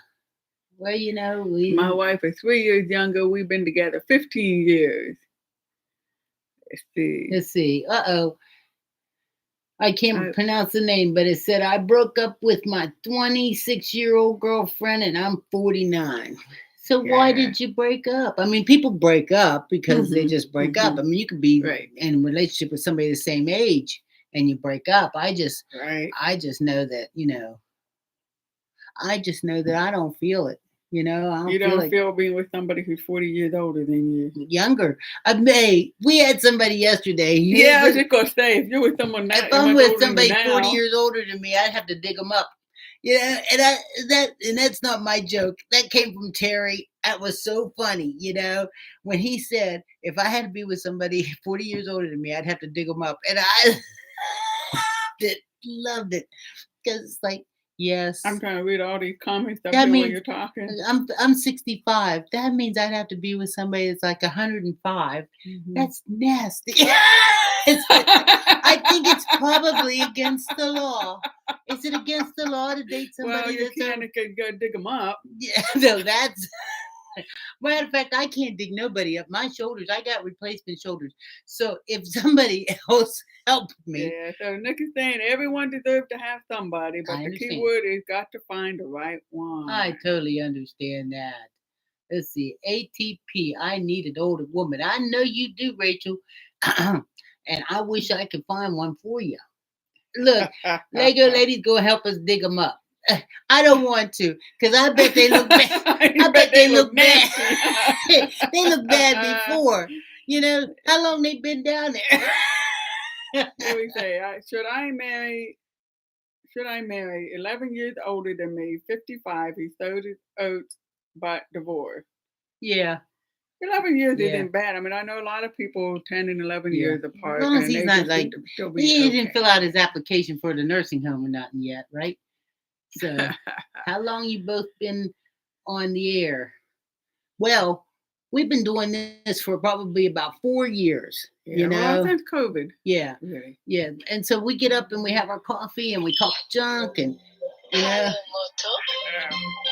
Well, my wife is 3 years younger. We've been together 15 years. Let's see. Uh-oh. I can't pronounce the name, but it said, I broke up with my 26-year-old girlfriend and I'm 49. So why did you break up? I mean, people break up because they just break up. I mean, you could be in a relationship with somebody the same age and you break up. I just know that, I just know that I don't feel it. I don't feel being with somebody who's 40 years older than you. Younger. We had somebody yesterday. I was just gonna say, if you're with someone now, if I'm with somebody 40 years older than me, I'd have to dig them up. And that's not my joke. That came from Terry. That was so funny, when he said, if I had to be with somebody 40 years older than me, I'd have to dig them up. And I loved it because it's like, yes. I'm trying to read all these comments up here when you're talking. I'm 65. That means I'd have to be with somebody that's like 105. Mm-hmm. That's nasty. I think it's probably against the law. Is it against the law to date somebody that's... Well, you can go dig them up. Yeah, no, that's... Matter of fact, I can't dig nobody up. My shoulders, I got replacement shoulders. So if somebody else helped me. Yeah, so Nick is saying everyone deserves to have somebody, but the key word is got to find the right one. I totally understand that. Let's see. ATP, I need an older woman. I know you do, Rachel. And I wish I could find one for you. Look, Lego ladies, go help us dig them up. I don't want to, because I bet they look bad. I bet they look bad. They look bad before. How long they been down there? Let me say, should I marry 11 years older than me, 55, he's 30 oats, but divorced? Yeah. 11 years isn't bad. I mean, I know a lot of people 10 and 11 years apart. As long as he's not like, he didn't fill out his application for the nursing home or nothing yet, right? So, how long you both been on the air? Well, we've been doing this for probably about 4 years. Well, since COVID. Yeah, really. Yeah. And so we get up and we have our coffee and we talk junk and Do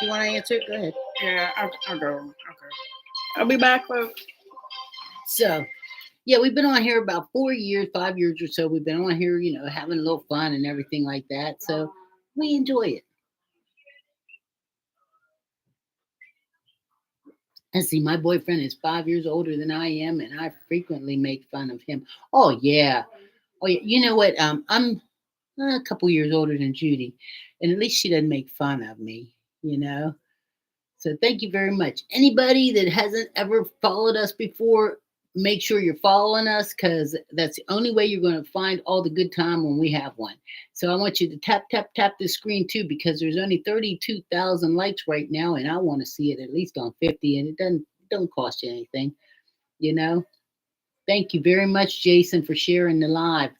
you want to answer it? Go ahead. Yeah, I'll go. Okay. I'll be back, folks. So, yeah, we've been on here about 4 years, 5 years or so. We've been on here, having a little fun and everything like that. So we enjoy it. And see, my boyfriend is 5 years older than I am, and I frequently make fun of him. Oh yeah, oh yeah. You know what? I'm a couple years older than Judy, and at least she doesn't make fun of me. You know. So thank you very much. Anybody that hasn't ever followed us before, make sure you're following us because that's the only way you're going to find all the good time when we have one. So I want you to tap the screen too because there's only 32,000 likes right now, and I want to see it at least on 50, and it don't cost you anything, you know. Thank you very much, Jason, for sharing the live.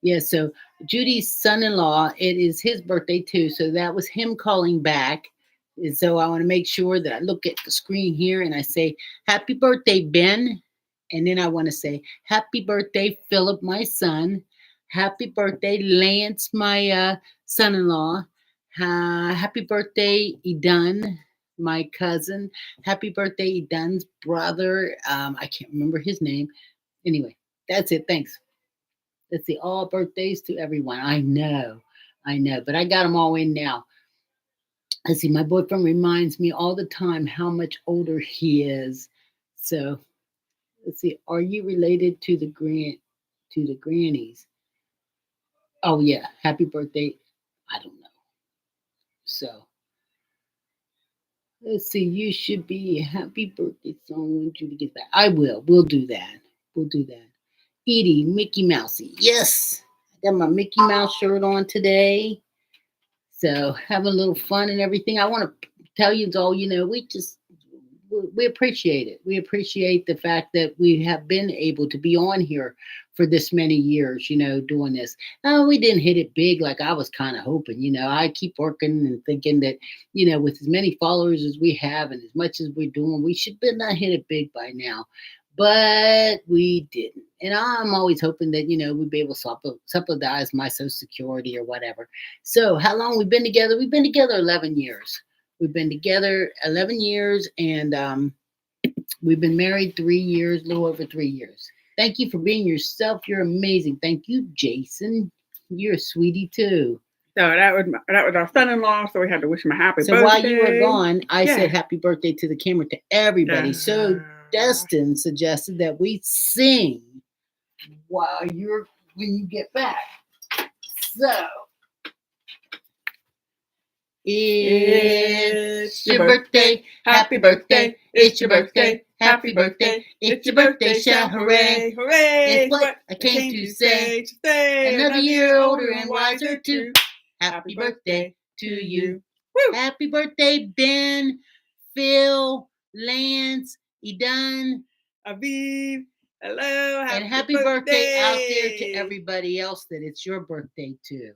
Yeah, so Judy's son-in-law, it is his birthday too. So that was him calling back. And so I want to make sure that I look at the screen here and I say, Happy birthday, Ben. And then I want to say, Happy birthday, Philip, my son. Happy birthday, Lance, my son-in-law. Happy birthday, Edan, my cousin. Happy birthday, Edan's brother. I can't remember his name. Anyway, that's it. Thanks. Let's see. All birthdays to everyone. I know, but I got them all in now. Let's see. My boyfriend reminds me all the time how much older he is. So let's see. Are you related to the grannies? Oh yeah. Happy birthday. I don't know. So let's see. You should be a happy birthday song when Judy gets back. I will. We'll do that. We'll do that. Edie, Mickey Mousey. Yes. I got my Mickey Mouse shirt on today. So having a little fun and everything. I want to tell you all, we appreciate it. We appreciate the fact that we have been able to be on here for this many years, doing this. Now, we didn't hit it big like I was kind of hoping. I keep working and thinking that, with as many followers as we have and as much as we're doing, we should be not hit it big by now. But we didn't. And I'm always hoping that, we'd be able to subsidize my Social Security or whatever. So how long we've been together? We've been together 11 years. We've been together 11 years and we've been married 3 years, a little over 3 years. Thank you for being yourself. You're amazing. Thank you, Jason. You're a sweetie too. So that was our son-in-law. So we had to wish him a happy birthday. So while you were gone, I said happy birthday to the camera to everybody. So Destin suggested that we sing when you get back. So it's your birthday, happy birthday, it's your birthday, happy birthday, it's your birthday, shout hooray, hooray, it's what I came to say, another year older and wiser too, happy birthday to you. Woo. Happy birthday, Ben, Phil, Lance, Edan, Aviv, hello, and happy birthday out there to everybody else that it's your birthday too.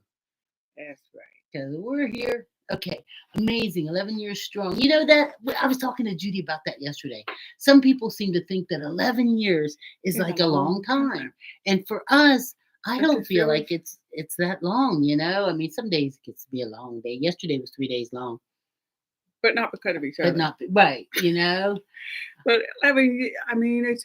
That's right. Because we're here. Okay, amazing. 11 years strong. You know that I was talking to Judy about that yesterday. Some people seem to think that 11 years is like a long time. And for us, I don't feel like it's that long, I mean, some days it gets to be a long day. Yesterday was 3 days long. But not because of each other. But not right, But 11, I mean,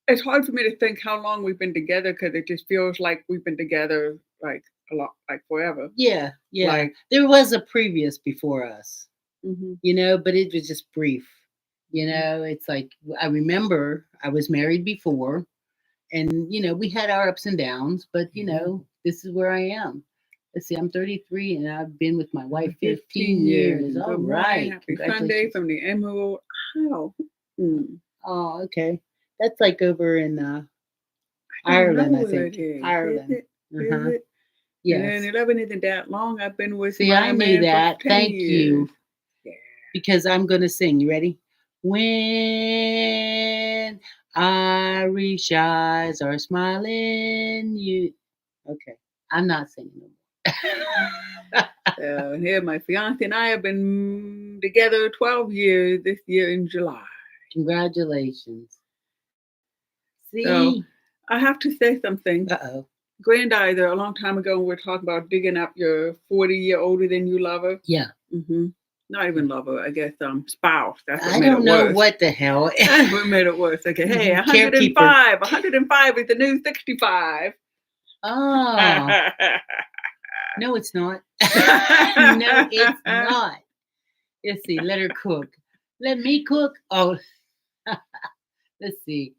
it's hard for me to think how long we've been together because it just feels like we've been together like a lot, like forever. Yeah. Like, there was a previous before us, but it was just brief. It's like I remember I was married before, and we had our ups and downs, but this is where I am. Let's see, I'm 33 and I've been with my wife 15 years. All right. Happy Sunday from the Emerald Isle. Oh, okay. That's like over in Ireland, I think. Ireland. Is it? Yes. And 11 isn't that long. I've been with See, I knew that. Thank you. Yeah. Because I'm going to sing. You ready? When Irish eyes are smiling, you. Okay. I'm not singing no more. So here, my fiance and I have been together 12 years this year in July. Congratulations. See? So I have to say something. Uh-oh. Grandi there a long time ago, we were talking about digging up your 40-year older than you lover. Yeah. Not even lover, I guess spouse. That's what I made it don't know worse. what the hell. That's what made it worse. Okay, hey, 105. 105 is the new 65. Oh. No, it's not. No, it's not. Let's see. Let her cook. Let me cook. Oh, let's see.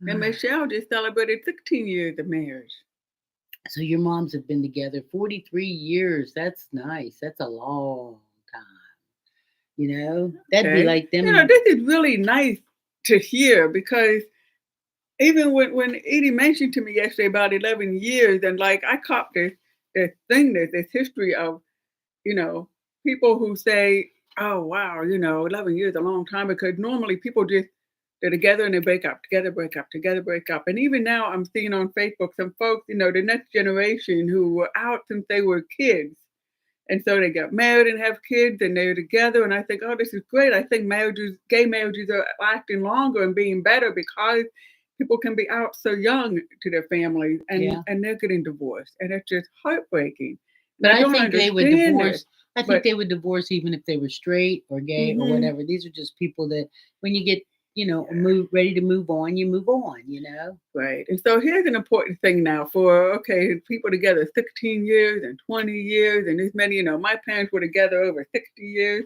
And Michelle just celebrated 16 years of marriage. So your moms have been together 43 years. That's nice. That's a long time. That'd be Okay. like You know, them. this is really nice to hear because even when Edie mentioned to me yesterday about 11 years, and like I caught this thing, this history of, you know, people who say, oh, wow, 11 years is a long time because normally people just, they're together and they break up, together, break up, together, break up. And even now I'm seeing on Facebook some folks, the next generation who were out since they were kids. And so they got married and have kids and they're together. And I think, oh, this is great. I think gay marriages are lasting longer and being better because people can be out so young to their families Yeah. and they're getting divorced. And it's just heartbreaking. And But I I don't think they would understand it. divorce. I think But they would divorce even if they were straight or gay or hmm whatever. These are just people that when you get, yeah, move ready to move on, you move on. right. And so here's an important thing now for people together 16 years and 20 years and this many, my parents were together over 60 years,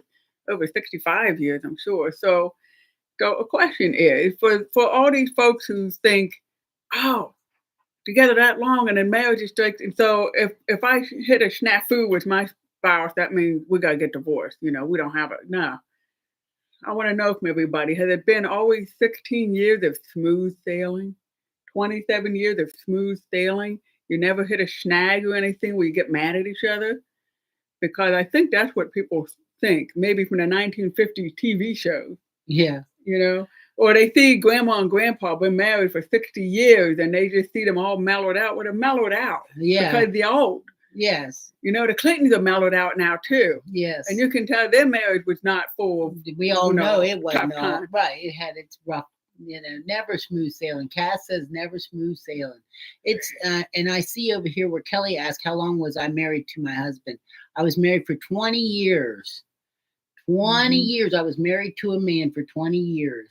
over 65 years, I'm sure. So a question is for all these folks who think, oh, together that long and then marriage is strict. And so if I hit a snafu with my spouse, that means we gotta get divorced. We don't have it. No. I want to know from everybody, has it been always 16 years of smooth sailing? 27 years of smooth sailing? You never hit a snag or anything where you get mad at each other? Because I think that's what people think, maybe from the 1950s TV shows. Yeah. you know, or they see grandma and grandpa been married for 60 years and they just see them all mellowed out. Well, they're mellowed out Yeah. because they're old. Yes. The Clintons are mellowed out now too. And Yes. you can tell their marriage was not full of, We all know it tough wasn't all times. right. It had its rough, never smooth sailing. Cass says never smooth sailing. It's and I see over here where Kelly asked, how long was I married to my husband? I was married for 20 years. 20 hmm years. I was married to a man for 20 years.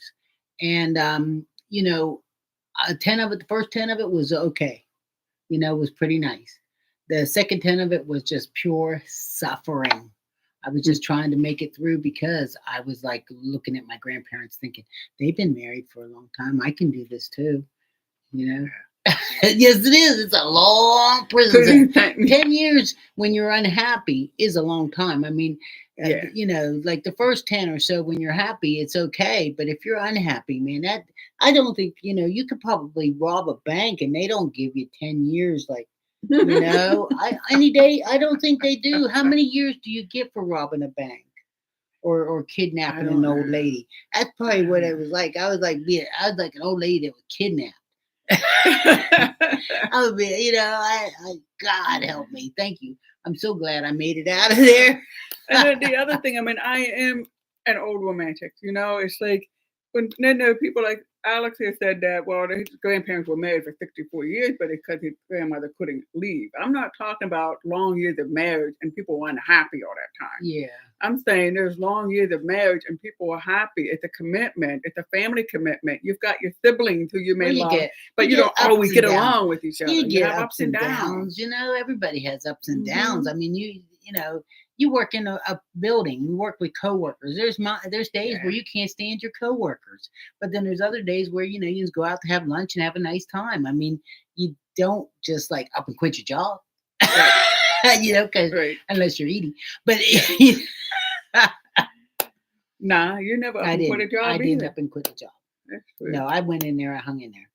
And 10 of it, the first 10 of it was okay. Was pretty nice. The second 10 of it was just pure suffering. I was just trying to make it through because I was like looking at my grandparents thinking, they've been married for a long time. I can do this too, you know? Yes, it is. It's a long prison sentence. 10 years when you're unhappy is a long time. I mean, Yeah. like the first 10 or so when you're happy, it's okay. But if you're unhappy, man, I don't think, you could probably rob a bank and they don't give you 10 years. Like, any day, I don't think they do. How many years do you get for robbing a bank? Or I kidnapping don't an old know. lady? That's I probably what don't it know. was like. I was like an old lady that was kidnapped. I would be, God help me. Thank you. I'm so glad I made it out of there. And then the other thing, I mean, I am an old romantic. It's like when then there are people like Alex has said that, well, his grandparents were married for 64 years, but it's because his grandmother couldn't leave. I'm not talking about long years of marriage and people were unhappy all that time. Yeah. I'm saying there's long years of marriage and people are happy. It's a commitment. It's a family commitment. You've got your siblings who you may Well, love, but you don't get ups always and get downs. along with each other. You You get have ups ups and and downs. downs. Everybody has ups and downs. hmm I mean, you work in a building. You work with coworkers. There's days Yeah. where you can't stand your coworkers, but then there's other days where you just go out to have lunch and have a nice time. I mean, you don't just like up and quit your job, Right. because Right. unless you're eating. But Nah, you never up I and quit didn't. a job I didn't either. up and quit the job. That's No, true. I went in there. I hung in there.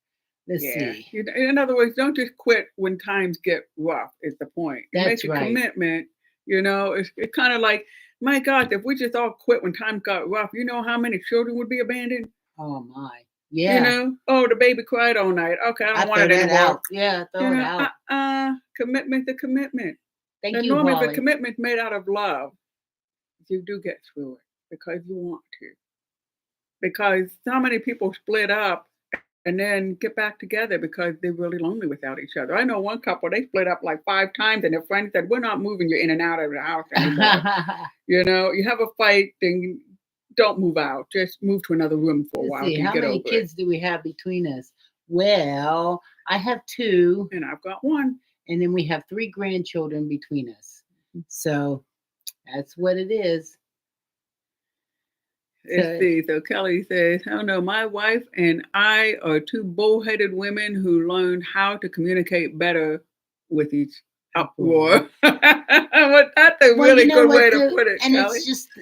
Let's Yeah. see. In other words, don't just quit when times get rough, is the point. You make That's a right. commitment, it's kind of like, my God, if we just all quit when times got rough, you know how many children would be abandoned? Oh my. Yeah. Oh, the baby cried all night. Okay, I I don't want throw it that anymore. out. Yeah, throw it out. Commitment's a commitment. Thank And you, normally if a Holly. commitment's made out of love, you do get through it because you want to. Because so many people split up and then get back together because they're really lonely without each other. I know one couple, they split up like 5 times and their friend said, "We're not moving you in and out of the house anymore." You have a fight, then don't move out. Just move to another room for a Let's while see. till you How get many over it. kids do we have between us? Well, I have 2, And I've got one. and then we have 3 grandchildren between us. So that's what it is. Let's see. So Kelly says, "I don't know. My wife and I are two bullheaded women who learned how to communicate better with each uproar." Well, that's a Well, you really know good what, way to though? put it, And Kelly.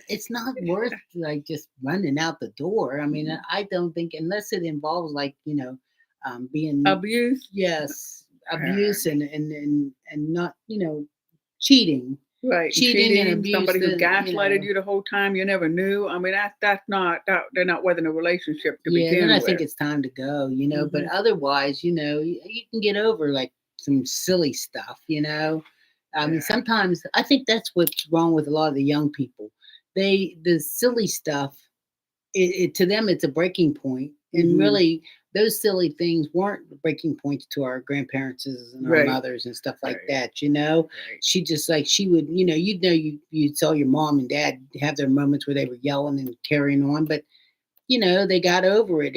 it's not worth like just running out the door. I mean, I don't think unless it involves like, being, Abuse. yes, Uh, abuse and not, cheating, Right, and cheating and cheating, abuse, somebody who then, gaslighted you the whole time you never knew. I mean, that's not they're not worth in a relationship to yeah, then I begin think with. it's time to go, but Mhm. otherwise, you can get over like some silly stuff. I mean, Yeah. sometimes I think that's what's wrong with a lot of the young people. The silly stuff, to them, it's a breaking point. And Mhm. really, those silly things weren't the breaking points to our grandparents and our Right. mothers and stuff like Right. that. Right. She just like, she would, you saw your mom and dad have their moments where they were yelling and carrying on, but they got over it.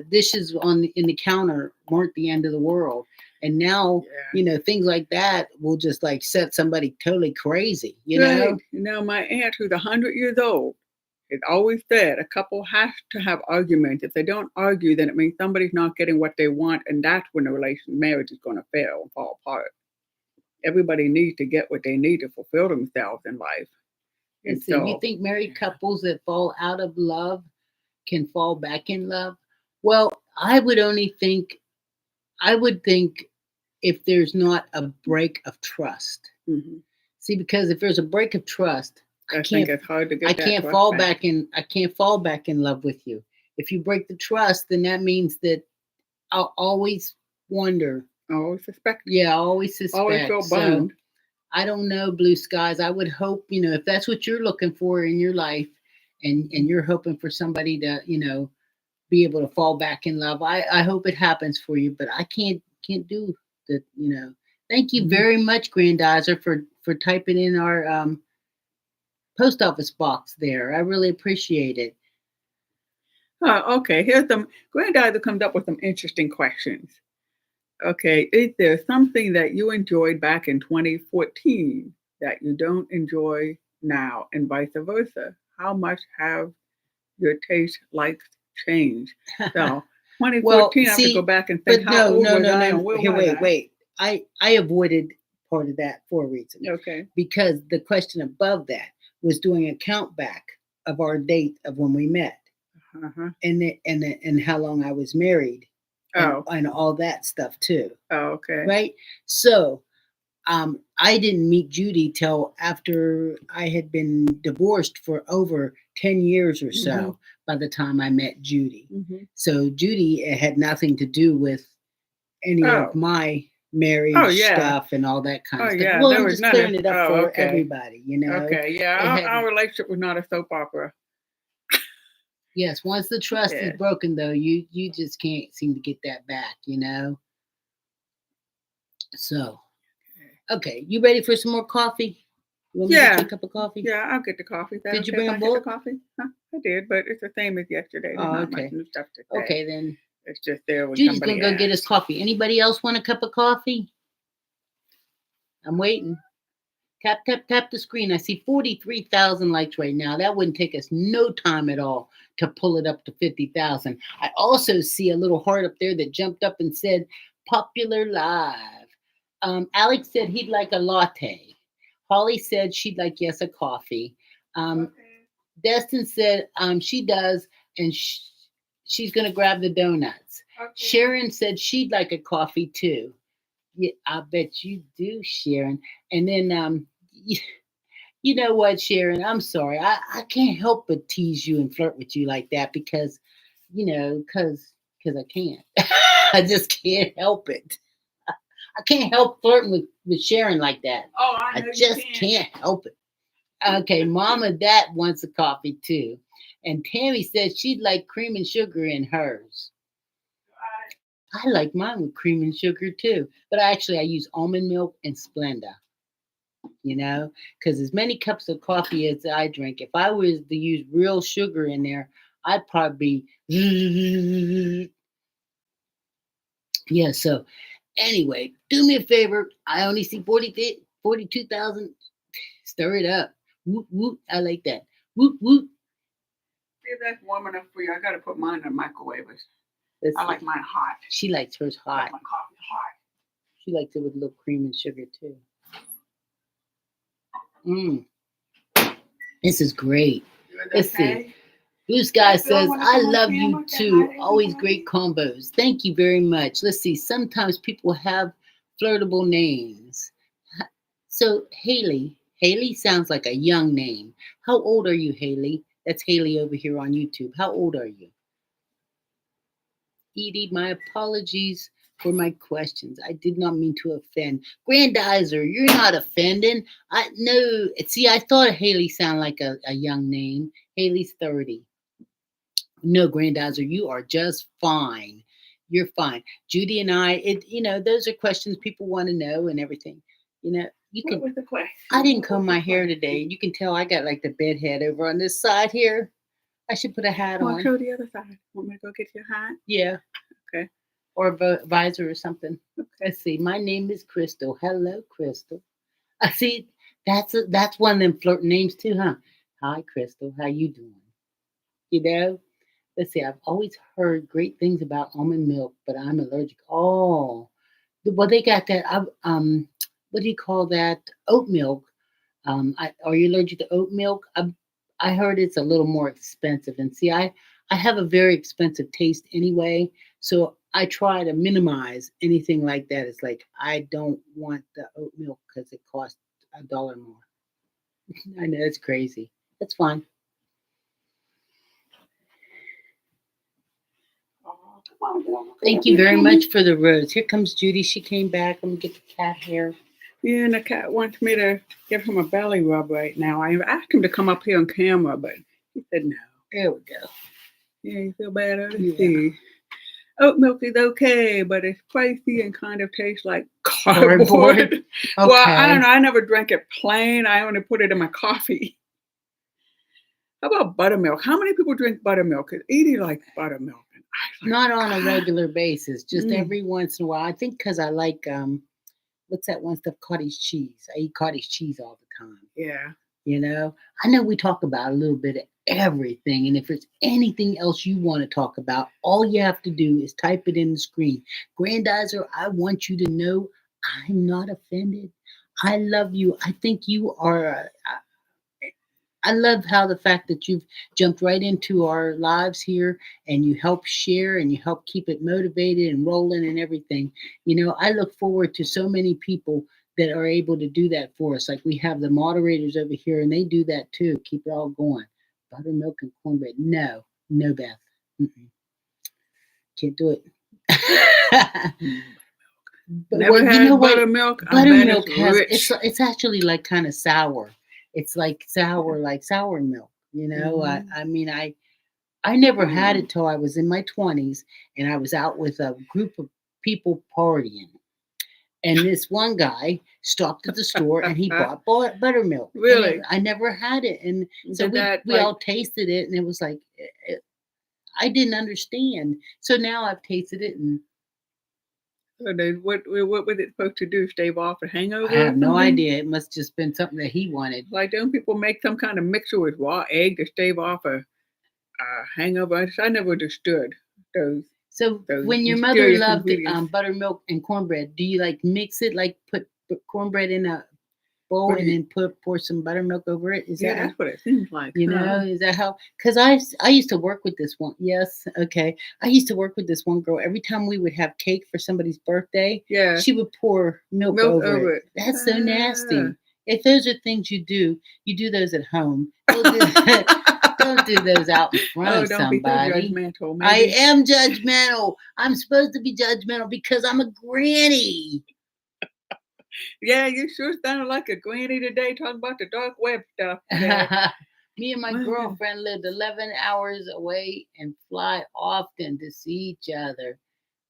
Dishes in the counter weren't the end of the world. And now, Yeah. things like that will just like set somebody totally crazy, you Right. know? My aunt, who's 100 years old, has always said a couple has to have arguments. If they don't argue, then it means somebody's not getting what they want, and that's when the marriage is going to fail and fall apart. Everybody needs to get what they need to fulfill themselves in life, and Let's see. You so think married yeah. couples that fall out of love can fall back in love? Well, I would think if there's not a break of trust. Mhm. See, because if there's a break of trust, I I think can't it's hard to I get that can't trust fall back. back in I can't fall back in love with you. If you break the trust, then that means that I'll always wonder. Always suspect, Yeah, I always always suspect. feel So burned. I don't know, blue skies. I would hope, if that's what you're looking for in your life and you're hoping for somebody to, be able to fall back in love. I hope it happens for you, but I can't do that. Thank you Mhm. very much, Grandizer, for typing in our post office box there. I really appreciate it. Okay, here's some granddaughter comes up with some interesting questions. Okay, is there something that you enjoyed back in 2014 that you don't enjoy now, and vice versa? How much have your taste likes changed? So, Well, 2014, I have to go see, back and think, but how no, old no, was no, I no. and where Here, was wait, I? wait. I avoided part of that for a reason, Okay. because the question above that was doing a count back of our date of when we met, Uh-huh. and how long I was married, and Oh. and all that stuff too, Oh, okay. right? So I didn't meet Judy till after I had been divorced for over 10 years or Mhm. so by the time I met Judy. Mhm. So Judy had nothing to do with any of Oh. my Oh, marriage yeah. stuff and all that kind Oh, of stuff. yeah. Well, There I'm was just none clearing of. it up Oh, for okay. everybody. Okay. Yeah. It Our had, relationship was not a soap opera. yes, once the trust is Yeah. broken though, you just can't seem to get that back. So, okay, you ready for some more coffee? You want me to get you a Yeah. cup of coffee? Yeah, I'll get the coffee. Is that Did you okay if bring a I get the book? coffee? Huh? I did, but it's the same as yesterday. There's Oh, not much okay. new stuff to say. Okay, then It's just there when Judy's gonna somebody go get his asks. coffee. Anybody else want a cup of coffee? I'm waiting. Tap, tap, tap the screen. I see 43,000 likes right now. That wouldn't take us no time at all to pull it up to 50,000. I also see a little heart up there that jumped up and said, popular live. Alex said he'd like a latte. Holly said she'd like, yes, a coffee. Um, Okay. Destin said she does, and she's going to grab the donuts. Okay. Sharon said she'd like a coffee too. Yeah, I bet you do, Sharon. And then, you know what, Sharon? I'm sorry. I can't help but tease you and flirt with you like that because, because I can't. I just can't help it. I can't help flirting with Sharon like that. Oh, I I know you just can. can't help it. Okay, Mama that wants a coffee too. And Tammy says she'd like cream and sugar in hers. I like mine with cream and sugar too. But actually, I use almond milk and Splenda, because as many cups of coffee as I drink, if I was to use real sugar in there, I'd probably be. Yeah, so anyway, do me a favor. I only see 42,000. Stir it up. Woot, woot. I like that. Woot, woot. if that's warm enough for you. I gotta put mine in the microwave. Let's I see. like mine hot. She likes hers I like hot. my coffee hot. She likes it with a little cream and sugar too. Mmm. This is great. Let's see. Blue Sky says, I love you too. Always great combos. Thank you very much. Let's see. Sometimes people have flirtable names. So, Haley sounds like a young name. How old are you, Haley? That's Haley over here on YouTube. How old are you? Edie, my apologies for my questions. I did not mean to offend. Grandizer, you're not offending. I no. See, I thought Haley sounded like a young name. Haley's 30. No, Grandizer, you are just fine. You're fine. Judy and I, those are questions people want to know and everything. You What can. was the question? I didn't comb my hair today. You can tell I got like the bed head over on this side here. I should put a hat Want to on. show the other side? Want me to go get your hat? Yeah. Okay. Or a visor or something. Okay. Let's see. My name is Crystal. Hello, Crystal. I see. That's one of them flirt names too, huh? Hi, Crystal. How you doing? Let's see. I've always heard great things about almond milk, but I'm allergic. Oh, well, they got that. What do you call that? Oat milk. Are you allergic to oat milk? I heard it's a little more expensive. And see, I have a very expensive taste anyway, so I try to minimize anything like that. It's like I don't want the oat milk because it costs $1 more. I know it's crazy. That's fine. Thank you very much for the rose. Here comes Judy. She came back. I'm gonna get the cat hair. Yeah, and the cat wants me to give him a belly rub right now. I asked him to come up here on camera, but he said no. There we go. Yeah, you feel better? Let's Yeah. see. Oat milk is okay, but it's spicy and kind of tastes like cardboard. Okay. Well, I don't know. I never drank it plain. I only put it in my coffee. How about buttermilk? How many people drink buttermilk? Because Edie likes buttermilk. And I like, Not on a regular basis, just Mm. every once in a while. I think because I like what's that one stuff? Cottage cheese. I eat cottage cheese all the time. Yeah. I know we talk about a little bit of everything, and if there's anything else you want to talk about, all you have to do is type it in the screen. Grandizer, I want you to know I'm not offended. I love you. I think you are. I love how the fact that you've jumped right into our lives here and you help share and you help keep it motivated and rolling and everything. I look forward to so many people that are able to do that for us. Like we have the moderators over here and they do that too. Keep it all going. Buttermilk and cornbread. No, Beth. Mm-mm. Can't do it. Never had buttermilk. Buttermilk has rich. it's actually like kind of sour. It's like sour, like sour milk. Mhm. I mean, I never had it till I was in my 20s, and I was out with a group of people partying, and this one guy stopped at the store and he bought buttermilk. Really? I never had it, and so Did we all tasted it, and it was like I didn't understand. So now I've tasted it, and what was it supposed to do? Stave off a hangover? I have or no something? idea. It must just been something that he wanted. Like, don't people make some kind of mixture with raw egg to stave off a hangover? I never understood those. So Those when your mother mysterious loved ingredients. buttermilk and cornbread, do you like mix it, like put cornbread in a bowl What do and you- then pour some buttermilk over it? Is Yeah, that how, that's what it seems like. is that how? Because I used to work with this one. Yes, okay. I used to work with this one girl. Every time we would have cake for somebody's birthday, Yeah. she would pour milk over it. That's so nasty. Ah. If those are things you do those at home. Don't do those out in front of don't be so somebody. judgmental. I Maybe. am judgmental. I'm supposed to be judgmental because I'm a granny. Yeah, you sure sounded like a granny today talking about the dark web stuff today. Me and my Well, girlfriend lived 11 hours away and fly often to see each other.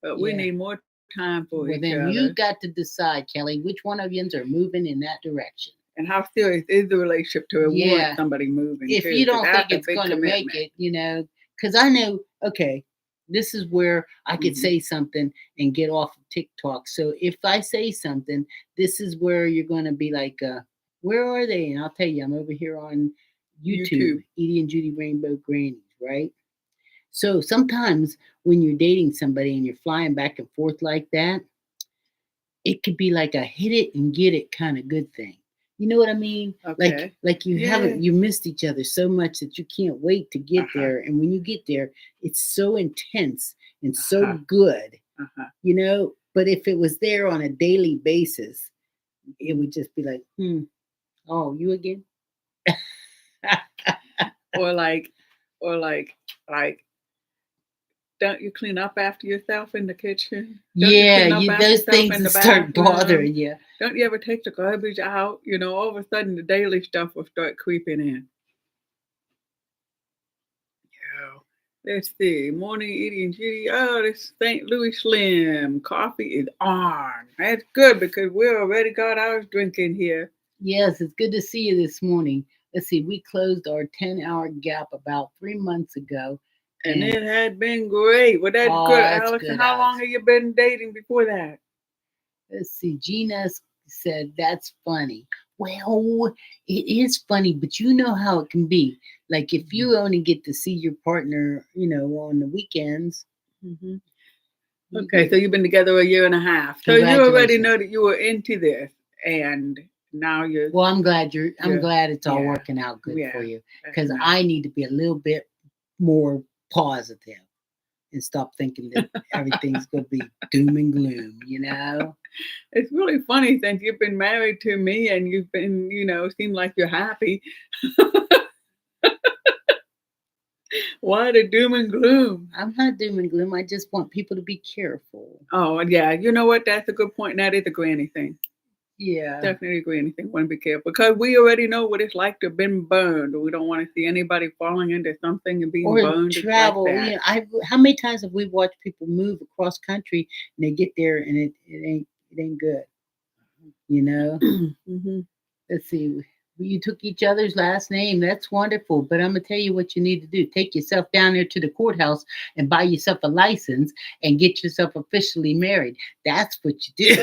But we Yeah. need more time for Well, each then other. you got to decide, Kelly, which one of yous are moving in that direction. And how serious is the relationship to Yeah. warrant somebody moving? If too? you 'Cause don't think that's a it's big going to make commitment. it, because I know, okay, this is where I could Mhm. say something and get off of TikTok. So if I say something, this is where you're going to be like, where are they? And I'll tell you, I'm over here on YouTube. Edie and Judy Rainbow Grannies right? So sometimes when you're dating somebody and you're flying back and forth like that, it could be like a hit it and get it kind of good thing. You know what I mean? Like Okay. like you Yeah. haven't you missed each other so much that you can't wait to get Uh-huh. there. And when you get there, it's so intense and so Uh-huh. good, Uh-huh. you know. But if it was there on a daily basis, it Mhm. would just be like, oh, you again? Or like, don't you clean up after yourself in the kitchen? Don't you Yeah, clean up you after those yourself things in that the start bathroom? bothering you. Don't you ever take the garbage out? You know, all of a sudden the daily stuff will start creeping in. Yeah. Let's see. Morning eating Judy. Oh, this St. Louis Slim. Coffee is on. That's good because we already got ours drinking here. Yes, it's good to see you this morning. Let's see, we closed our 10-hour gap about 3 months ago. And And it had been great. Well, that's oh, good. that's Alex, good, how long Alex. have you been dating before that? Let's see, Gina said, that's funny. Well, it is funny, but you know how it can be. Like if Mhm. you only get to see your partner, on the weekends, Mhm. you Okay, get so you've been together a year and a half. So you already know congratulations. that you were into this, and now you're Well, I'm you're glad it's all yeah, working out good for yeah, you that's because nice. I need to be a little bit more positive and stop thinking that everything's going to be doom and gloom, you know? It's really funny since you've been married to me and you've been, seem like you're happy. Why the doom and gloom? I'm not doom and gloom. I just want people to be careful. Oh, yeah, you know what? That's a good point. And that is a granny thing. Yeah. Definitely a granny thing. Want to be careful because we already know what it's like to have been burned. We don't want to see anybody falling into something and being Or burned like travel. that. How many times have we watched people move across country and they get there and it ain't good, you know? Hmm. Let's see. You took each other's last name. That's wonderful. But I'm gonna tell you what you need to do. Take yourself down there to the courthouse and buy yourself a license and get yourself officially married. That's what you do.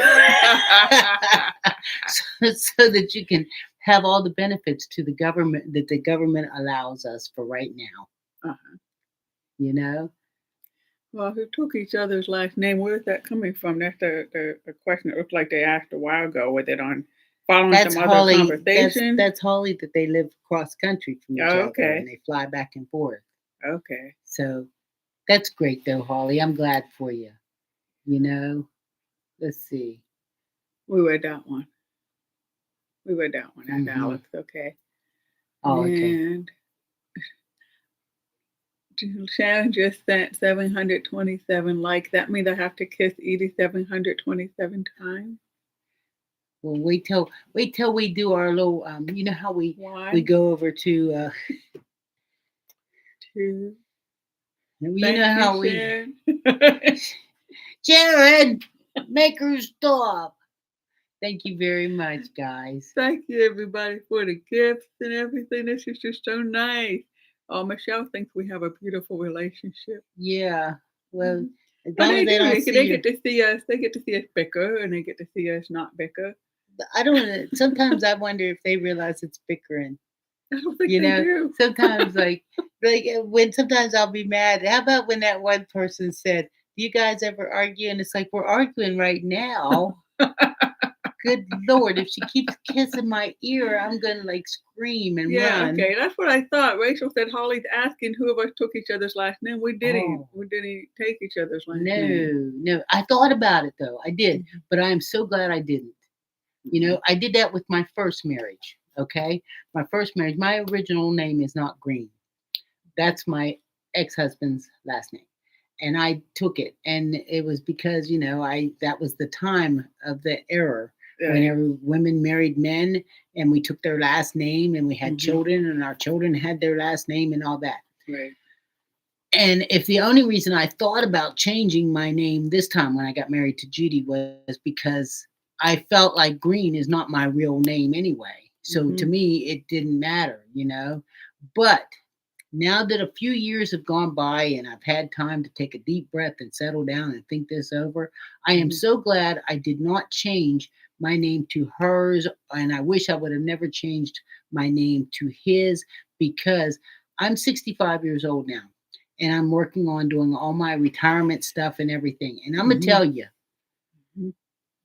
So that you can have all the benefits to the government that the government allows us for right now. Uh-huh. You know? Well, who took each other's last name? Where is that coming from? That's the question. It looks like they asked a while ago. Was it on following That's some other Holly. That's conversation? that's Holly that they live cross country from each Oh, other and okay. they fly back and forth. Okay. So that's great though, Holly. I'm glad for you. You know, let's see. We read that one. We read that one. That's Hmm. Alex. Okay. Oh, okay. And Sharon just sent 727 likes. That means I have to kiss Edie 727 times. Well, wait till we do our little. You know how we One, go over to. two. You Thank know you, how we. Sharon. Jared, make her stop. Thank you very much, guys. Thank you, everybody, for the gifts and everything. This is just so nice. Oh, Michelle thinks we have a beautiful relationship. Yeah. Well, Mhm. as Oh, long as they they do. don't They, see they your. get to see us. They get to see us bicker, and they get to see us not bicker. I don't. Sometimes I wonder if they realize it's bickering. I don't think You they know, do. sometimes when sometimes I'll be mad. How about when that one person said, "Do you guys ever argue?" And it's like we're arguing right now. Good Lord, if she keeps kissing my ear, I'm gonna like scream and Yeah, run. okay. That's what I thought. Rachel said Holly's asking who of us took each other's last name. We didn't. Oh We didn't take each other's last name. no, no. I thought about it though. I did, Mhm, but I am so glad I didn't. mhm, I did that with my first marriage. Okay. My first marriage, my original name is not Green. That's my ex-husband's last name. And I took it. And it was because, I that was the time of the era right. whenever women married men and we took their last name and we had Mhm, children and our children had their last name and all that. right. And if the only reason I thought about changing my name this time when I got married to Judy was because I felt like Green is not my real name anyway. So to Mhm, me, it didn't matter. But now that a few years have gone by and I've had time to take a deep breath and settle down and think this over, I am mhm, so glad I did not change my name to hers. And I wish I would have never changed my name to his because I'm 65 years old now, and I'm working on doing all my retirement stuff and everything. And I'm gonna Mhm. tell you, Mhm.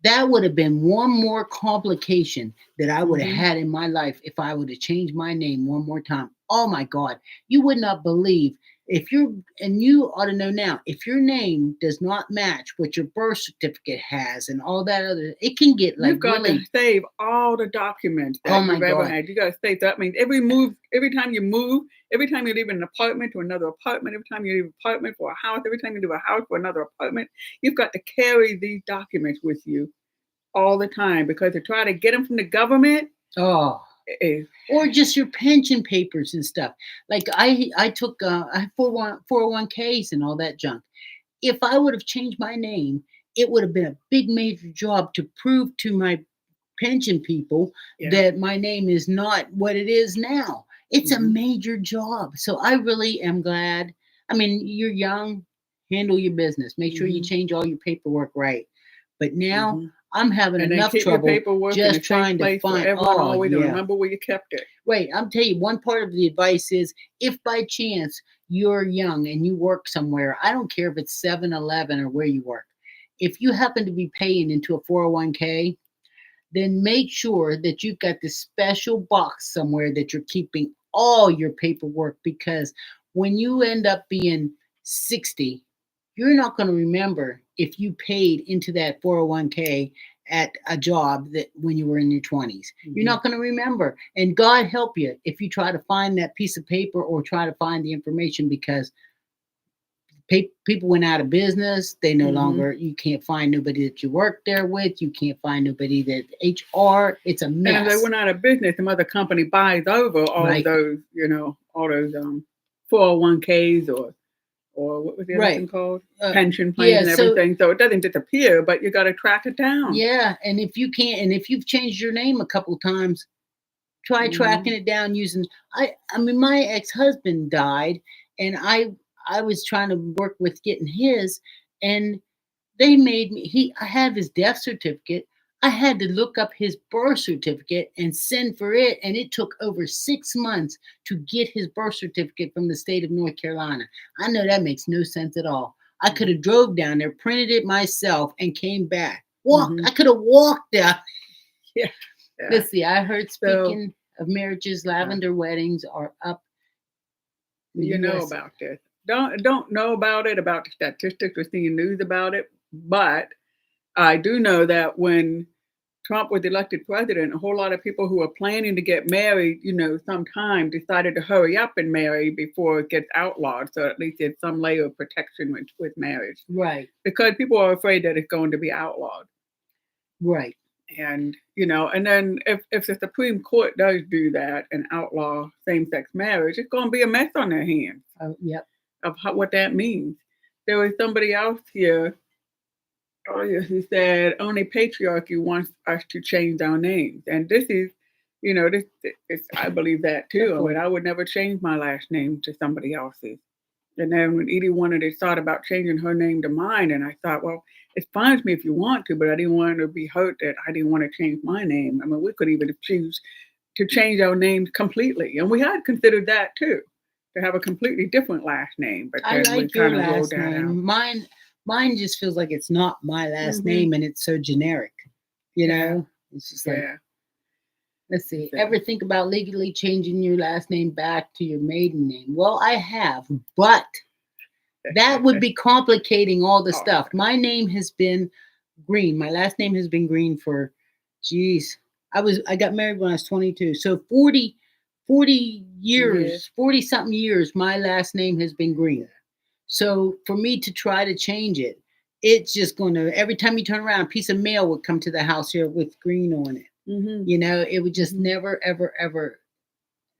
that would have been one more complication that I would have Mhm. had in my life if I would have changed my name one more time. Oh my God. You would not believe if you're, and you ought to know now, if your name does not match what your birth certificate has and all that other, it can get like You've got to really, save all the documents oh that my you've ever God. had. You got to save that. Means every move, every time you move, every time you leave an apartment to another apartment, every time you leave an apartment for a house, every time you leave a house for another apartment, you've got to carry these documents with you all the time because to try to get them from the government Oh, is or just your pension papers and stuff. Like I took I have 401ks and all that junk. If I would have changed my name, it would have been a big major job to prove to my pension people yeah. that my name is not what it is now. It's a Hmm. major job. So I really am glad. I mean, you're young, handle your business. Make sure you Hmm. change all your paperwork right. But now Hmm. I'm having And then enough keep your trouble paperwork in a just safe trying to place find, forever and oh, always and yeah. remember where you kept it. Wait, I'm telling you, one part of the advice is if by chance you're young and you work somewhere, I don't care if it's 7-Eleven or where you work. If you happen to be paying into a 401k, then make sure that you've got this special box somewhere that you're keeping all your paperwork because when you end up being 60, you're not going to remember if you paid into that 401k at a job that when you were in your 20s. You're Hmm. not going to remember. And God help you if you try to find that piece of paper or try to find the information because people went out of business. They no Hmm. longer, you can't find nobody that you work there with. You can't find nobody that HR. It's a And if they mess. went out of business, some other company buys over all of Right. those, all those 401ks or what was the other thing Right. called? Uh, Pension plans yeah. and So, everything. So it doesn't disappear, but you got to track it down. yeah. And if you can't, and if you've changed your name a couple times, try tracking Hmm. it down using, I mean, my ex-husband died and I was trying to work with getting his, and they made me, I had his death certificate. I had to look up his birth certificate and send for it. And it took over 6 months to get his birth certificate from the state of North Carolina. I know that makes no sense at all. I could have drove down there, printed it myself, and came back. Walked. Hmm. I could have walked down. Yeah, yeah. Let's see. I heard So speaking of marriages, uh, lavender weddings are up in the you know U.S. about this. Don't know about it about the statistics or seeing news about it, but I do know that when Trump was elected president, a whole lot of people who are planning to get married, sometime decided to hurry up and marry before it gets outlawed. So at least there's some layer of protection with marriage Right. because people are afraid that it's going to be outlawed. Right. And then if the Supreme Court does do that and outlaw same sex marriage, it's going to be a mess on their hands Yep. of what that means. There was somebody else here earlier who said only patriarchy wants us to change our names, and this is, this I believe that too. I Careful. mean, I would never change my last name to somebody else's. And then when Edie wanted to thought about changing her name to mine, and I thought, well, it's fine with me if you want to, but I didn't want her to be hurt that I didn't want to change my name. I mean, we could even choose to change our names completely, and we had considered that too, to have a completely different last name. But I then we like your kind of rolled last that out. name. Mine just feels like it's not my last Hmm. name and it's so generic. You Yeah, know? It's just like, yeah. let's see. So. Ever think about legally changing your last name back to your maiden name? Well, I have, but that would be complicating all the Oh, stuff. My name has been Green. My last name has been Green for, geez, I got married when I was 22. So 40 yeah. years, 40 something years, my last name has been Green. So for me to try to change it, it's just going to, every time you turn around, a piece of mail would come to the house here with Green on it. Hmm. It would just Hmm. never, ever, ever.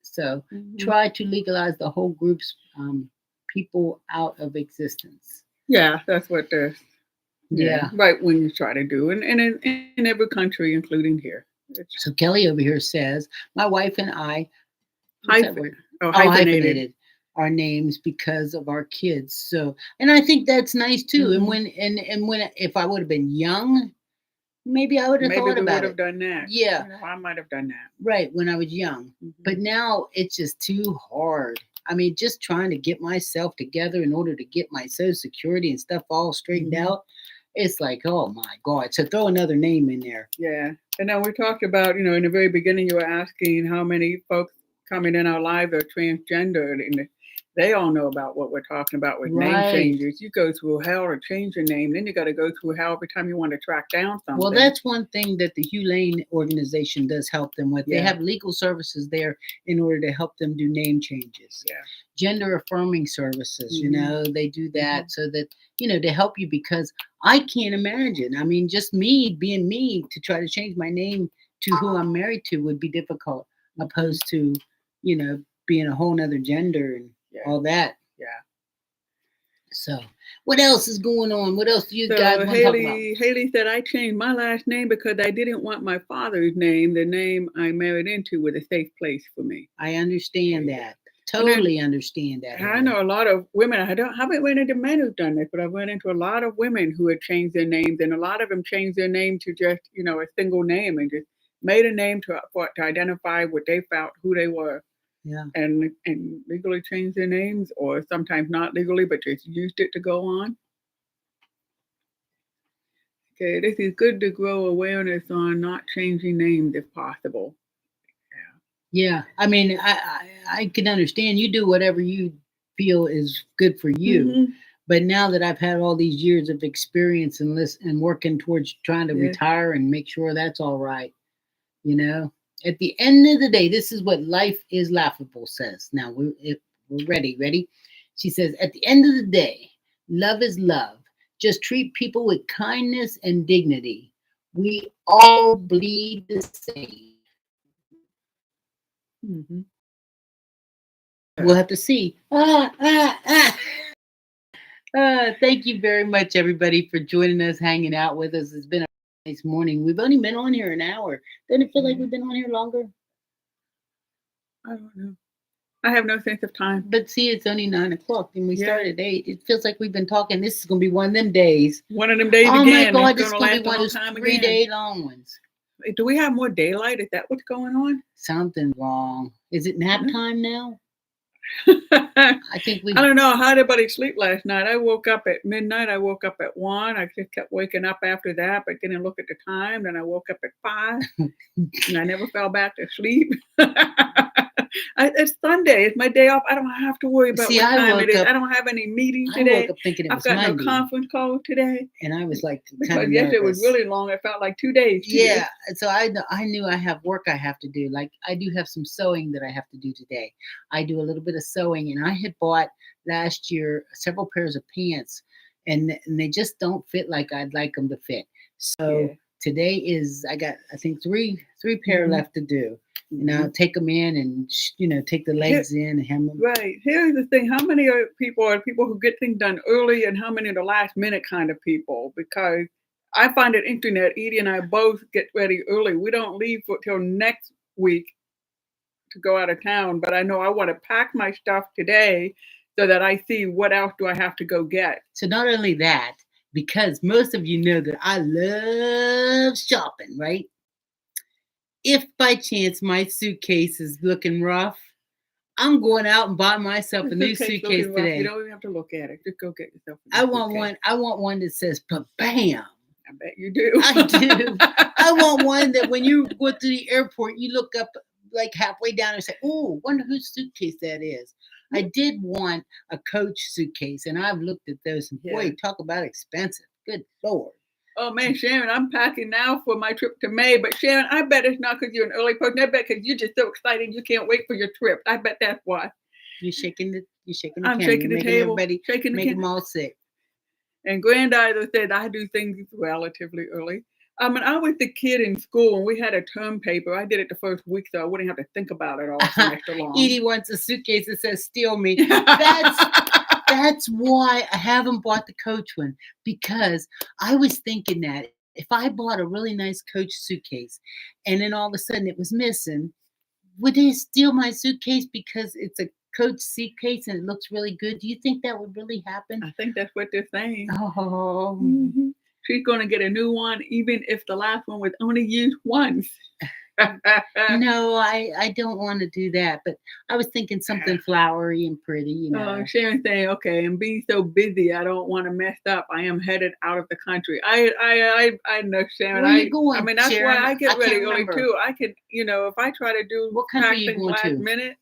So Hmm. try to legalize the whole group's people out of existence. Yeah, that's what the Yeah. right wing try to do, and in every country, including here. It's So Kelly over here says, my wife and I, what's that hyphen, word? oh, Oh, hyphenated. hyphenated our names because of our kids. So, and I think that's nice too. And Hmm. when if I would have been young, maybe I would have Maybe thought we would about have it. done that. Yeah, I might have done that. right. When I was young, but Hmm. now it's just too hard. I mean, just trying to get myself together in order to get my Social Security and stuff all straightened out. It's like, oh my God. So throw another name in there. Yeah. And now we talked about, in the very beginning, you were asking how many folks coming in our lives are transgendered. And they all know about what we're talking about with name Right. changes. You go through hell to change your name. Then you got to go through hell every time you want to track down something. Well, that's one thing that the Hugh Lane organization does help them with. They Yeah. have legal services there in order to help them do name changes. Yeah. Gender affirming services, they do that so that, to help you, because I can't imagine. I mean, just me being me to try to change my name to who I'm married to would be difficult, opposed to, being a whole nother gender and all that. Yeah. So, what else is going on? What else do you So guys want to talk about? Haley said, I changed my last name because I didn't want my father's name, the name I married into, was a safe place for me. I understand that. Totally understand that. I know a lot of women. I haven't run into men who've done this, but I've run into a lot of women who had changed their names, and a lot of them changed their name to just, a single name, and just made a name to identify what they felt, who they were. Yeah. And legally changed their names, or sometimes not legally, but just used it to go on. Okay, this is good to grow awareness on not changing names if possible. Yeah. I mean, I can understand you do whatever you feel is good for you. But now that I've had all these years of experience and working towards trying to retire and make sure that's all right, at the end of the day, this is what Life is Laughable says. Now we're ready. Ready? She says, at the end of the day, love is love. Just treat people with kindness and dignity. We all bleed the same. We'll have to see. Thank you very much, everybody, for joining us, hanging out with us. It's been a nice morning. We've only been on here an hour. Doesn't it feel like we've been on here longer? I don't know. I have no sense of time. But see, it's only 9 o'clock and we started at 8. It feels like we've been talking. This is going to be one of them days. One of them days again. Oh my God, this is going to be one of those 3-day long ones. Do we have more daylight? Is that what's going on? Something wrong. Is it nap time now? I think I don't know how everybody sleep last night. I woke up at midnight. I woke up at 1. I just kept waking up after that, but didn't look at the time. Then I woke up at 5, and I never fell back to sleep. It's Sunday. It's my day off. I don't have to worry about what time it is. I don't have any meetings today. I woke up thinking it was Monday. I've got no conference call today. And I was like, because yesterday was really long. It felt like 2 days. Yeah. So I knew I have work I have to do. Like I do have some sewing that I have to do today. I do a little bit of sewing, and I had bought last year several pairs of pants, and they just don't fit like I'd like them to fit. So today I got, I think, three pair left to do. And I'll take them in and, take the legs in and hem them. Right. Here's the thing. How many people are people who get things done early, and how many are the last minute kind of people? Because I find it interesting that Edie and I both get ready early. We don't leave till next week to go out of town, but I know I want to pack my stuff today so that I see what else do I have to go get. So not only that, because most of you know that I love shopping, right? If by chance my suitcase is looking rough, I'm going out and buying myself a new suitcase today. You don't even have to look at it. Just go get yourself a new suitcase. I want one that says "Bam." I bet you do. I do. I want one that when you go to the airport, you look up like halfway down and say, "Oh, wonder whose suitcase that is." I did want a Coach suitcase, and I've looked at those, and boy, talk about expensive. Good Lord. Oh man, Sharon, I'm packing now for my trip to May. But Sharon, I bet it's not because you're an early person. I bet because you're just so excited you can't wait for your trip. I bet that's why. You're shaking the I'm camera. shaking the table. Everybody, make them all sick. And Granddaughter said I do things relatively early. When I was a kid in school and we had a term paper, I did it the first week so I wouldn't have to think about it all semester long. Edie wants a suitcase that says "Steal Me." That's why I haven't bought the Coach one, because I was thinking that if I bought a really nice Coach suitcase and then all of a sudden it was missing, would they steal my suitcase because it's a Coach suitcase and it looks really good? Do you think that would really happen? I think that's what they're saying. Oh. She's going to get a new one even if the last one was only used once. No, I don't want to do that. But I was thinking something flowery and pretty, Sharon saying, okay, and being so busy, I don't want to mess up. I am headed out of the country. I know, Sharon. Where are you I going, mean, that's why Sharon? I I get ready can't early remember. too. I can, if I try to do What country are pack you things going last to? minute,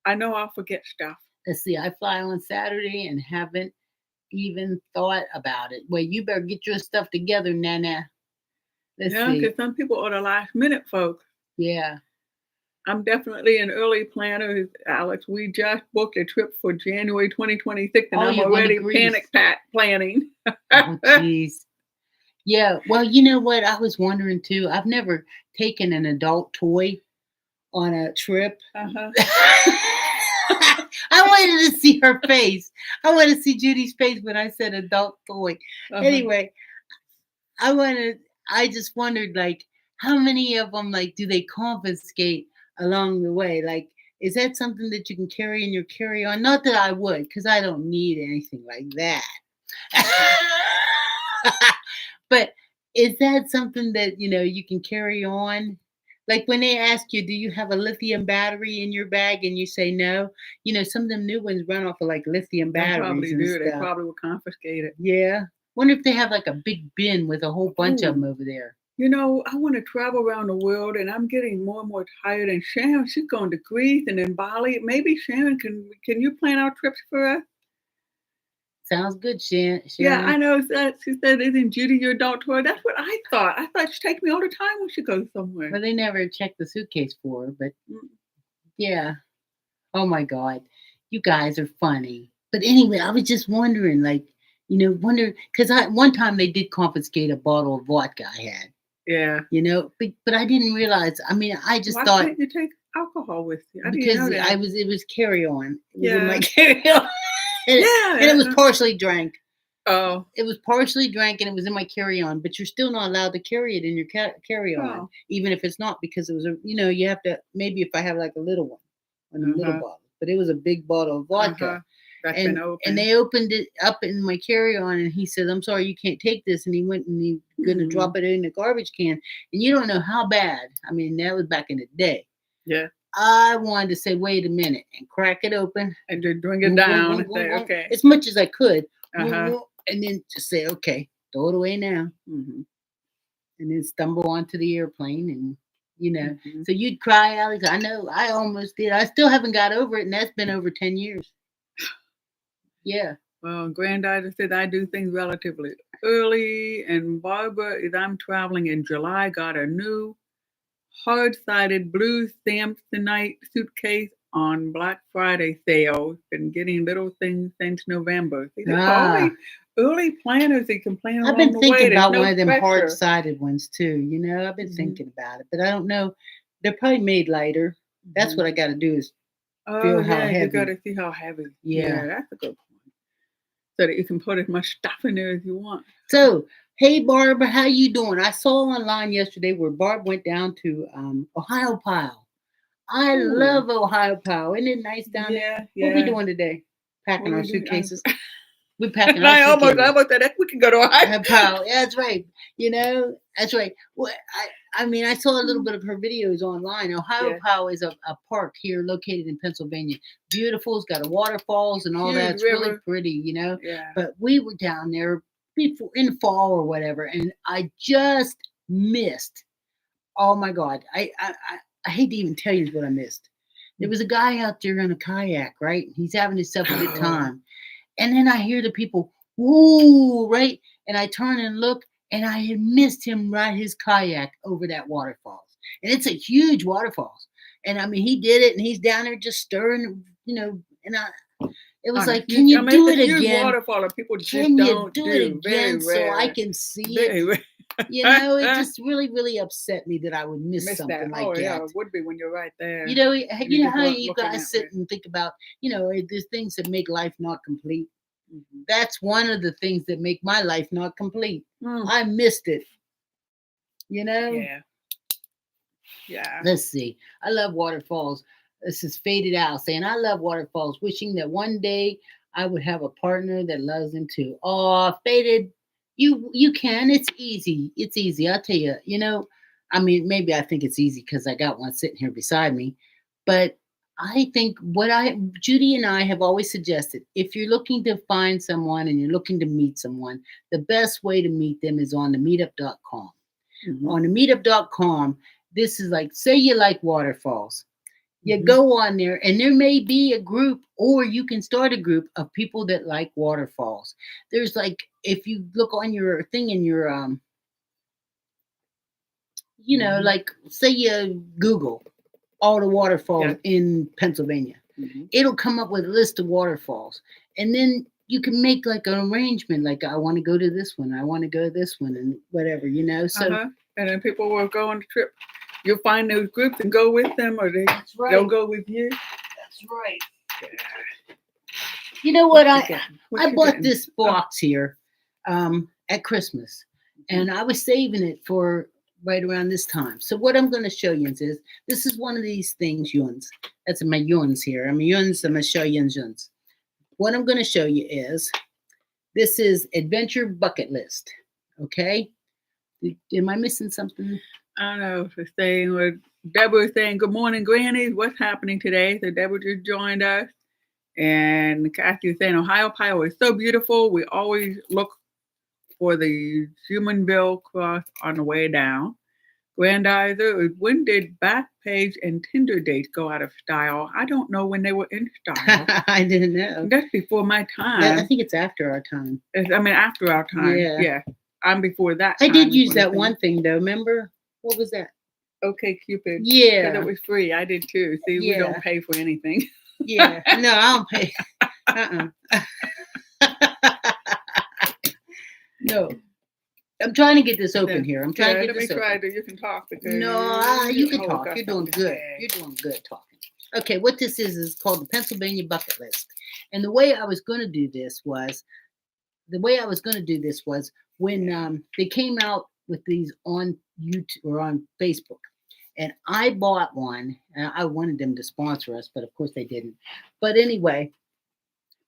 I know I'll forget stuff. Let's see. I fly on Saturday and haven't even thought about it. Well, you better get your stuff together, Nana. Let's Yeah, see. because some people are the last minute folks. Yeah. I'm definitely an early planner, Alex. We just booked a trip for January 2026, and Oh, I'm you're going to already Greece. planning. Oh, jeez. Yeah. Well, you know what? I was wondering too. I've never taken an adult toy on a trip. Uh-huh. I wanted to see her face. I wanted to see Judy's face when I said adult toy. Anyway, I just wondered, like, how many of them, like, do they confiscate along the way? Like, is that something that you can carry in your carry-on? Not that I would, because I don't need anything like that. But is that something that, you can carry on? Like when they ask you, do you have a lithium battery in your bag? And you say no, some of them new ones run off of like lithium They batteries probably and do. They stuff. probably will confiscate it. Yeah. Wonder if they have like a big bin with a whole bunch of them Ooh. over there. I want to travel around the world, and I'm getting more and more tired. And Sharon, she's going to Greece and then Bali. Maybe Sharon, can you plan our trips for us? Sounds good, Yeah, I Sharon. know. She said, "Isn't Judy your adult tour?" That's what I thought. I thought she takes me all the time when she goes somewhere. Well, they never check the suitcase for her, but Mm. yeah. Oh my God. You guys are funny. But anyway, I was just wondering, like, because one time they did confiscate a bottle of vodka I had, Yeah. but I didn't realize. I mean, I just Why thought couldn't you take alcohol with you? I didn't because know that. it was carry on. It was in my Yeah. carry on. And it was Yeah. partially drank. Oh. It was partially drank and it was in my carry on, but you're still not allowed to carry it in your carry on, Oh. even if it's not because it was you have to, maybe if I have like a little one of little Uh-huh. bottles, but it was a big bottle of vodka. Uh-huh. That's been And open. they opened it up in my carry on and he said, I'm sorry, you can't take this. And he went and he's going to drop it in the garbage can. And you don't know how bad. I mean, that was back in the day. Yeah. I wanted to say, wait a minute, and crack it open. And just bring it down and say, okay. As much as I could. Uh-huh. And then just say, okay, throw it away now. Mm-hmm. And then stumble onto the airplane and, Mm-hmm. So you'd cry, Alex. I know, I almost did. I still haven't got over it, and that's been over 10 years. Yeah. Well, Granddaughter said I do things relatively early, and Barbara is I'm traveling in July, got a new hard-sided blue Samsonite suitcase on Black Friday sale. Been getting little things since November. See, they're Ah. early planners. They can plan I've along been the thinking way. There's about no one of them pressure. hard-sided ones too. I've been thinking about it, but I don't know. They're probably made lighter. That's what I got to do is feel how yeah, you heavy. got to see how heavy. Yeah. That's a good point. So that you can put as much stuff in there as you want. So, hey, Barb, how you doing? I saw online yesterday where Barb went down to Ohio Pile. I Ooh. love Ohio Pile. Isn't it nice down there? What are we doing today? Packing our suitcases. We're packing our suitcases. I almost said we can go to Ohio Pile. Yeah, that's right. That's right. Well, I mean, I saw a little bit of her videos online. Ohio Pile is a park here located in Pennsylvania. Beautiful. It's got a waterfalls and all that. It's really pretty, Yeah. But we were down there before in fall or whatever, and I just missed. Oh my God. I hate to even tell you what I missed. There was a guy out there in a kayak, right? He's having himself a good time. And then I hear the people, woo, right? And I turn and look, and I had missed him ride his kayak over that waterfalls. And it's a huge waterfalls. And I mean, he did it, and he's down there just stirring, and it was like, can you do it again? Waterfall and people just Can you don't do it again so I can see it? It just really, really upset me that I would miss something like that. Yeah, it would be when you're right there. You know how you guys sit and think about, there's things that make life not complete. Mm-hmm. That's one of the things that make my life not complete. I missed it. Yeah. Let's see. I love waterfalls. This is Faded Out saying, I love waterfalls, wishing that one day I would have a partner that loves them too. Oh, Faded, you can. It's easy. It's easy. I'll tell you, I mean, maybe I think it's easy because I got one sitting here beside me. But I think Judy and I have always suggested, if you're looking to find someone and you're looking to meet someone, the best way to meet them is on the meetup.com. Mm-hmm. On the meetup.com, this is like, say you like waterfalls. You Mm-hmm. go on there, and there may be a group, or you can start a group of people that like waterfalls. There's like, if you look on your thing in your like say you Google all the waterfalls in Pennsylvania, it'll come up with a list of waterfalls, and then you can make like an arrangement, like I want to go to this one, I want to go to this one, and whatever, So and then people will go on the trip. You'll find those groups and go with them, or they'll go with you. That's right. Yeah. You know what? I bought this box here at Christmas, and I was saving it for right around this time. So what I'm going to show you is this is one of these things, yuns. That's my yuns here. I'm going to show you yuns. What I'm going to show you is this is Adventure Bucket List. Okay? Am I missing something? I don't know. The thing where Deborah was saying, "Good morning, Grannies. What's happening today?" So Deborah just joined us. And Kathy was saying, Ohio Pie is so beautiful. We always look for the Humanville cross on the way down. Grandizer, when did Backpage and Tinder dates go out of style? I don't know when they were in style. I didn't know. That's before my time. Yeah, I think it's after our time. After our time. Yeah. I'm before that time. I did use that one thing, though. Remember? What was that? Okay, Cupid. Yeah. Because it was free. I did, too. See, we don't pay for anything. Yeah. No, I don't pay. No. I'm trying to get this open here. I'm trying to get this open. You can talk. No, you can talk. You're doing good. You're doing good talking. Okay, what this is called the Pennsylvania Bucket List. And the way I was going to do this was when they came out with these on YouTube or on Facebook. And I bought one, and I wanted them to sponsor us, but of course they didn't. But anyway,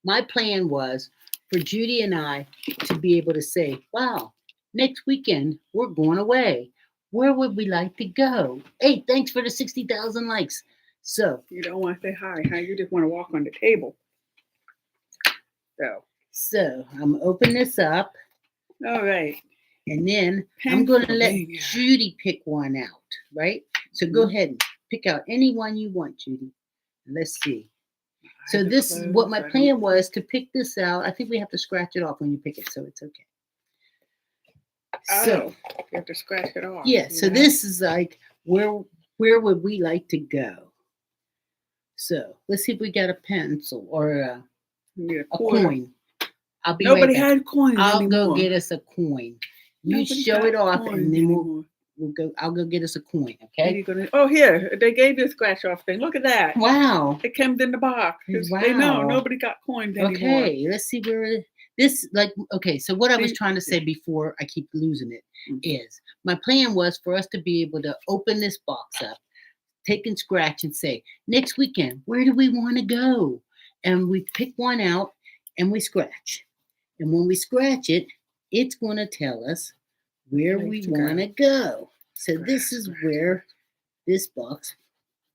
my plan was for Judy and I to be able to say, wow, next weekend we're going away. Where would we like to go? Hey, thanks for the 60,000 likes. So you don't want to say hi, huh? You just want to walk on the table. So I'm gonna open this up. All right. And then I'm going to let Judy pick one out, right? So go ahead and pick out any one you want, Judy. Let's see. So this is what my plan was, to pick this out. I think we have to scratch it off when you pick it, so it's okay. So you have to scratch it off. Yeah. So this is like where would we like to go? So let's see if we got a pencil or a coin. Nobody had coins I'll anymore. go get us a coin. You show it off, and then we'll go. I'll go get us a coin. Okay. Here they gave you a scratch off thing. Look at that. Wow. It comes in the box. Wow. They know nobody got coins anymore. Okay. Let's see where this Okay. So what I was trying to say before I keep losing it is my plan was for us to be able to open this box up, take and scratch, and say next weekend where do we want to go, and we pick one out and we scratch, and when we scratch it, it's going to tell us where we want to go. So this is where this box,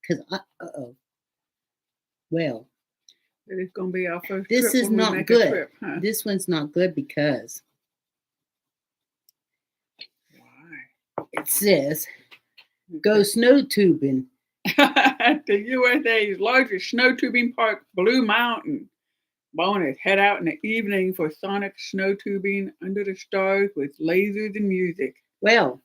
because well, it's going to be our first. This is not good. Trip, huh? This one's not good because it says go snow tubing. The USA's largest snow tubing park, Blue Mountain. Bonus, head out in the evening for sonic snow tubing under the stars with lasers and music. Well,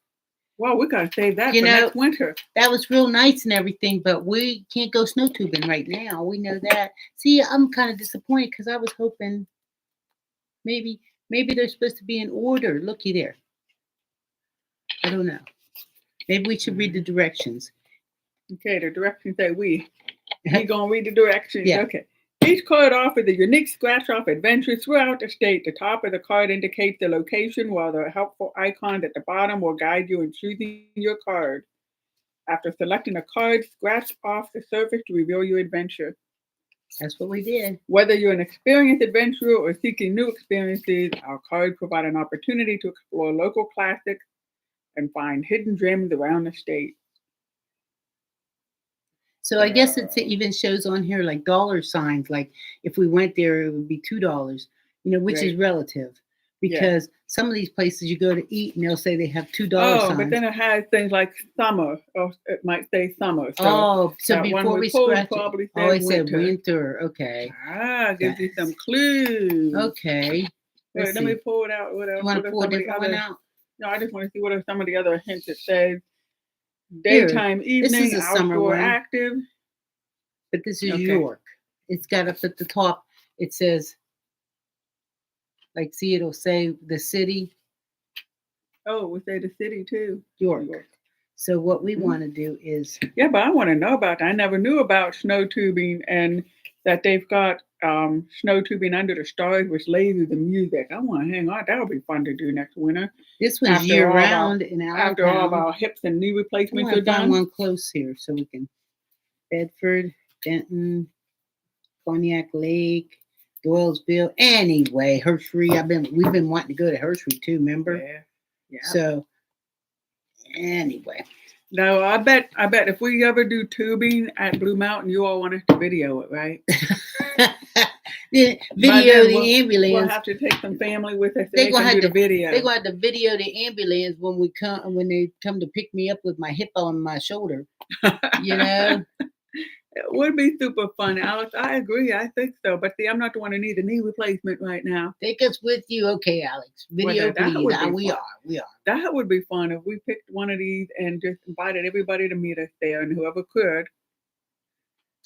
we got to save that for next winter. That was real nice and everything, but we can't go snow tubing right now. We know that. See, I'm kind of disappointed because I was hoping maybe they're supposed to be in order. Looky there. I don't know. Maybe we should read the directions. Okay, the directions say we're going to read the directions. Yeah. Okay. Each card offers a unique scratch-off adventure throughout the state. The top of the card indicates the location, while the helpful icons at the bottom will guide you in choosing your card. After selecting a card, scratch off the surface to reveal your adventure. That's what we did. Whether you're an experienced adventurer or seeking new experiences, our cards provide an opportunity to explore local classics, and find hidden gems around the state. So I guess it even shows on here like dollar signs. Like if we went there, it would be $2. Which is Right. relative Yeah. because some of these places you go to eat and they'll say they have $2 Oh, but signs. then it has things like summer, or it might say summer. So Oh, so that one before we we pulled scratch it, probably oh, said it said winter. winter. Okay, Gives you some That's- clues. okay. Wait, Let's let me see. pull it out. What else? You want What to are pull a some of the different one other? out? No, I just want to see what are some of the other hints. It says Here, daytime, this evening, is a summer outdoor, one, active. but this is Okay. York. It's got up at the top. It says, like, see, it'll say the city, Oh, we say the city too. York. So what we Mhm. want to do is, Yeah, but I want to know about that. I never knew about snow tubing and that they've got snow tubing under the stars, which lasers and music. I want to hang on. That would be fun to do next winter. this one's After year all of our- round in After all of Allentown. our hips and knee I replacements want are to find done. one close here so we can. Bedford, Denton, Cognac Lake, Doylesville. Anyway, Hershey. We've been wanting to go to Hershey too. Remember? Yeah. Yeah. So anyway, No, I bet if we ever do tubing at Blue Mountain, you all want us to video it, right? the By video then, the We'll ambulance. have to take some family with us so They they gonna can have do the to. video. They're going to have to video the ambulance when they come to pick me up with my hip on my shoulder. It would be super fun, Alex. I agree. I think so. But see, I'm not the one who needs a knee replacement right now. Take us with you, okay, Alex? Video, Well, that please. would be We fun. are. We are. That would be fun if we picked one of these and just invited everybody to meet us there, and whoever could.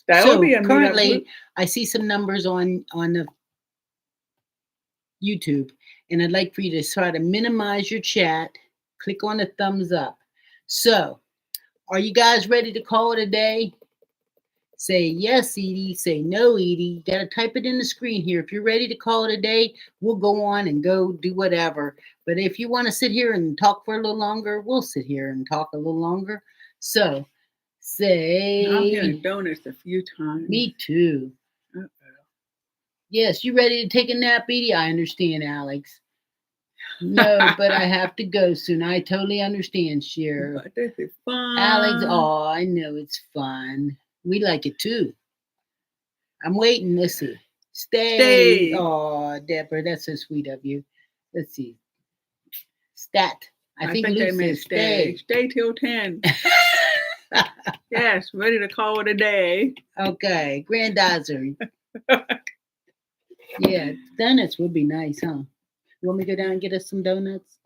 That would be a meetup currently, group. I see some numbers on the YouTube, and I'd like for you to try to minimize your chat. Click on the thumbs up. So, are you guys ready to call it a day? Say yes, Edie. Say no, Edie. You got to type it in the screen here. If you're ready to call it a day, we'll go on and go do whatever. But if you want to sit here and talk for a little longer, we'll sit here and talk a little longer. So, say. I'm hearing donuts a few times. Me too. Uh-oh. Yes, you ready to take a nap, Edie? I understand, Alex. No, but I have to go soon. I totally understand, Cher. But this is fun. Alex, oh, I know it's fun. We like it too. I'm waiting. Let's see. Stay. Oh, Deborah, that's so sweet of you. Let's see. Stat. I think they Luke meant says stay. Stay till 10. Yes, ready to call it a day. Okay, grandizer. Yeah, donuts would be nice, huh? You want me to go down and get us some donuts?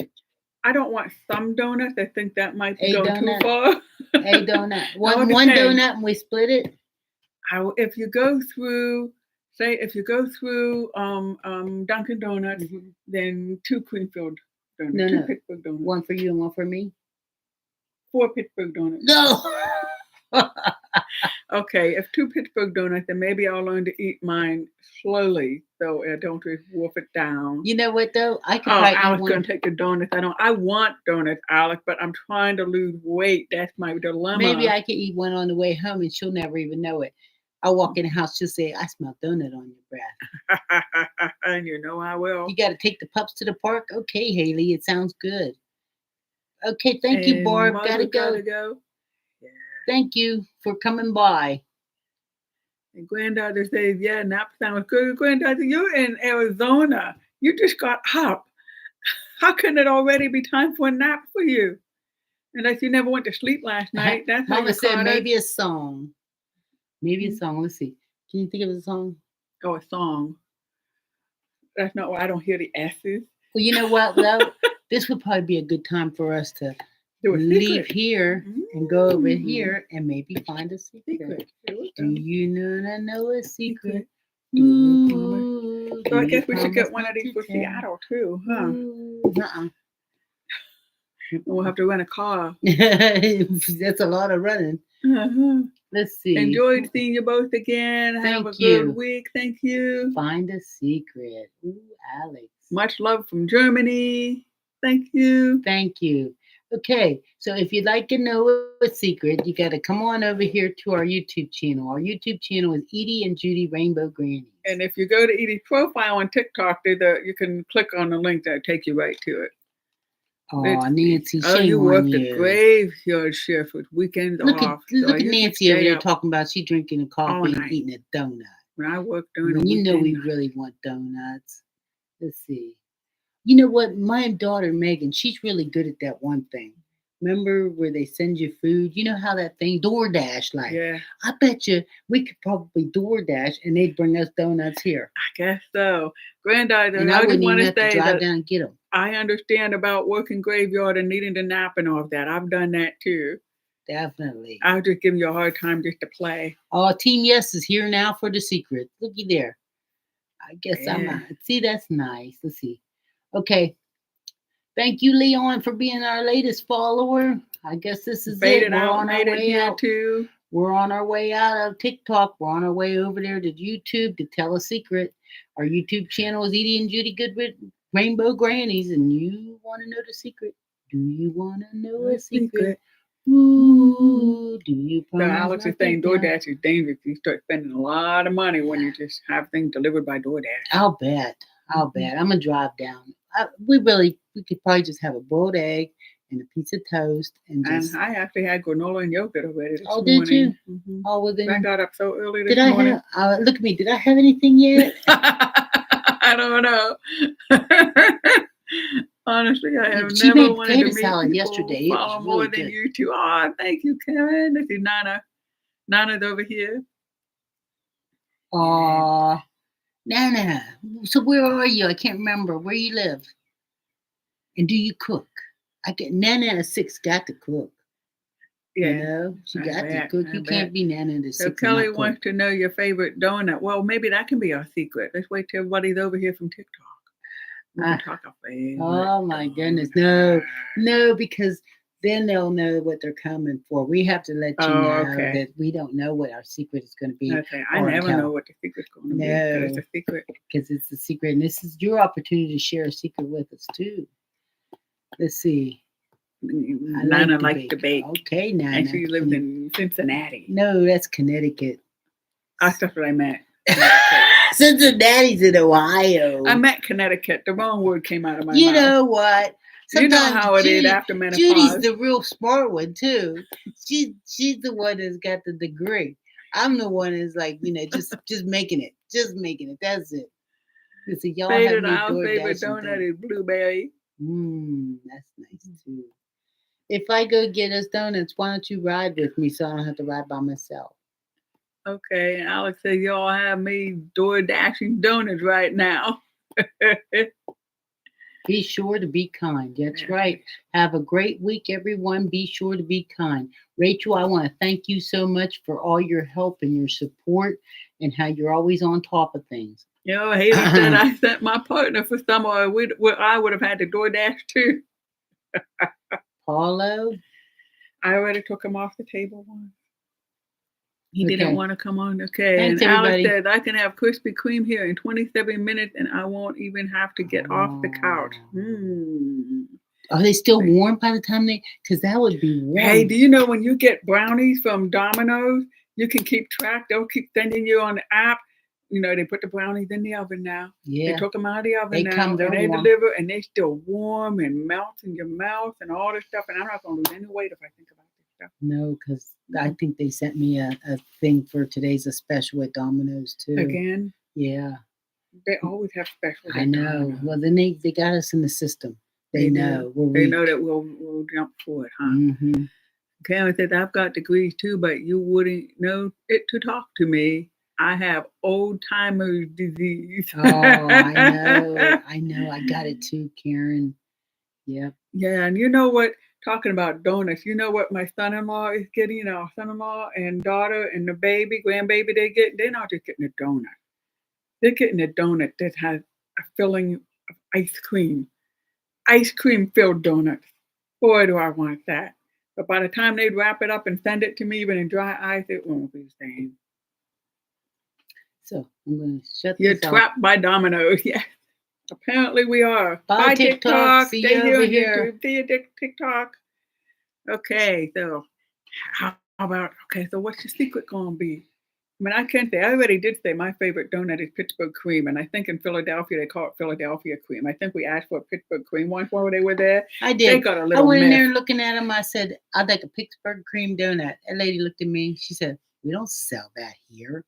I don't want some donuts. I think that might A go donut. too far. A donut. One depends. donut and we split it? If you go through Dunkin' Donuts, then 2 Creamfield donuts, No, 2 no. Pittsburgh donuts. One for you and one for me? 4 Pittsburgh donuts. No. Okay, if 2 Pittsburgh donuts, then maybe I'll learn to eat mine slowly so I don't just wolf it down. You know what though? I could Alex gonna take the donuts. I want donuts, Alex, but I'm trying to lose weight. That's my dilemma. Maybe I could eat one on the way home and she'll never even know it. I'll walk in the house, she'll say, I smell donut on your breath. And you know I will. You got to take the pups to the park? Okay, Haley, it sounds good. Okay, thank you, Barb. Gotta go. Yeah. Thank you for coming by. And granddaughter says, yeah, nap sounds good. Granddaughter, you're in Arizona. You just got up. How can it already be time for a nap for you? Unless you never went to sleep last night. That's how Mama said maybe it. a song. Maybe a song. Let's see. Can you think of a song? Oh, a song. That's not why I don't hear the S's. Well, you know what, though? This would probably be a good time for us to leave here and go over here and maybe find a secret. Do you know a secret? So I guess we should get one of these for Seattle too, huh? We'll have to rent a car. That's a lot of running. Let's see. Enjoyed seeing you both again. Have a good week. Thank you. Find a secret. Ooh, Alex. Much love from Germany. Thank you. Thank you. Okay, so if you'd like to know a secret, you got to come on over here to our YouTube channel. Our YouTube channel is Edie and Judy Rainbow Grannies. And if you go to Edie's profile on TikTok, you can click on the link that take you right to it. Let's Oh, see. Nancy, Oh, shame you on work the you. graveyard shift with weekends off. So I Look at used to Nancy over stay there up talking about she drinking a all coffee and night. eating a donut. When I worked during the When you know we weekend, really want donuts. Let's see. You know what? My daughter Megan, she's really good at that one thing. Remember where they send you food? You know how that thing DoorDash like? yeah, I bet you we could probably DoorDash and they'd bring us donuts here. I guess so. Granddaughter, And I I just wouldn't want even to have to say drive that down and get them. I understand about working graveyard and needing to nap and all of that. I've done that too. Definitely. I'll just give you a hard time just to play. Oh, Team Yes is here now for the secret. Looky there. I guess I'm Yeah. not. See, that's nice. Let's see. Okay. Thank you, Leon, for being our latest follower. I guess this is Faded it. We're out, on our made it way here out. too. We're on our way out of TikTok. We're on our way over there to YouTube to tell a secret. Our YouTube channel is Edie and Judy Goodwin Rainbow Grannies, and you want to know the secret? Do you want to know a secret? Ooh, do you So promise Alex is not to saying tell? DoorDash is dangerous. You start spending a lot of money when you just have things delivered by DoorDash. I'll bet. I'll bet. I'm gonna drive down. We could probably just have a boiled egg and a piece of toast and just. And I actually had granola and yogurt already this Oh, morning. did you? Mm-hmm. Oh, well I then. got up so early Did this I morning. have? Look at me. Did I have anything yet? I don't know. Honestly, I have She never made wanted to potato meet salad people yesterday. It was follow more really than good. you two. Oh, thank you, Karen. This is Nana. Nana's over here. Aw, Nana. So where are you? I can't remember where you live. And do you cook? I get Nana at 6 got to cook. Yeah. You know, she got to bet, cook. I You bet. can't be Nana at 6 So and Kelly not cook. wants to know your favorite donut. Well, maybe that can be our secret. Let's wait till everybody's over here from TikTok. We can talk our favorite. Oh my goodness, no, because then they'll know what they're coming for. We have to let you know that we don't know what our secret is going to be. Okay, I never know what the secret's going to be because it's a secret. Because it's a secret, and this is your opportunity to share a secret with us too. Let's see. Nana likes to bake. Okay, Nana. And she lives in Cincinnati. No, that's Connecticut. That's what I meant. Cincinnati's in Ohio. I meant Connecticut. The wrong word came out of my mouth. You know what? Sometimes you know how it is after menopause. Judy's the real smart one too. She's the one that's got the degree. I'm the one that's like, just making it. Just making it. That's it. So y'all have me our favorite donut is blueberry. That's nice too. If I go get us donuts, why don't you ride with me so I don't have to ride by myself? Okay, and Alex says y'all have me door dashing donuts right now. Be sure to be kind. That's right. Have a great week, everyone. Be sure to be kind. Rachel, I want to thank you so much for all your help and your support and how you're always on top of things. Haley said I sent my partner for summer. I would have had to DoorDash too. Paulo? I already took him off the table once. He didn't want to come on. Okay. Thanks, and everybody. Alex says I can have Krispy Kreme here in 27 minutes and I won't even have to get off the couch. Are they still warm by the time because that would be warm. Hey, do you know when you get brownies from Domino's, you can keep track. They'll keep sending you on the app. They put the brownies in the oven now. Yeah. They took them out of the oven now. And they deliver and they still warm and melt in your mouth and all this stuff. And I'm not going to lose any weight if I think about this stuff. No, because I think they sent me a thing for today's a special at Domino's too. Again? Yeah. They always have specials. I know. Domino's. Well, then they got us in the system. They know. They know that we'll jump for it, huh? Mm-hmm. Karen says, I've got degrees too, but you wouldn't know it to talk to me. I have old timer's disease. Oh, I know. I got it too, Karen. Yep. Yeah, and you know what? Talking about donuts, you know what my son-in-law is getting? Son-in-law and daughter and the grandbaby they're not just getting a donut. They're getting a donut that has a filling of ice cream. Ice cream filled donuts. Boy, do I want that. But by the time they wrap it up and send it to me, even in dry ice, it won't be the same. So I'm going to shut You're this off. trapped by Domino's. Yeah. Apparently we are. Bye TikTok. See Stay you over here. YouTube. See you TikTok. Okay, so how about, so what's your secret going to be? I mean, I can't say. I already did say my favorite donut is Pittsburgh cream, and I think in Philadelphia they call it Philadelphia cream. I think we asked for a Pittsburgh cream once while they were there. I They did. got a I little went in there miffed. looking at them. I said, I'd like a Pittsburgh cream donut. That lady looked at me. She said, we don't sell that here.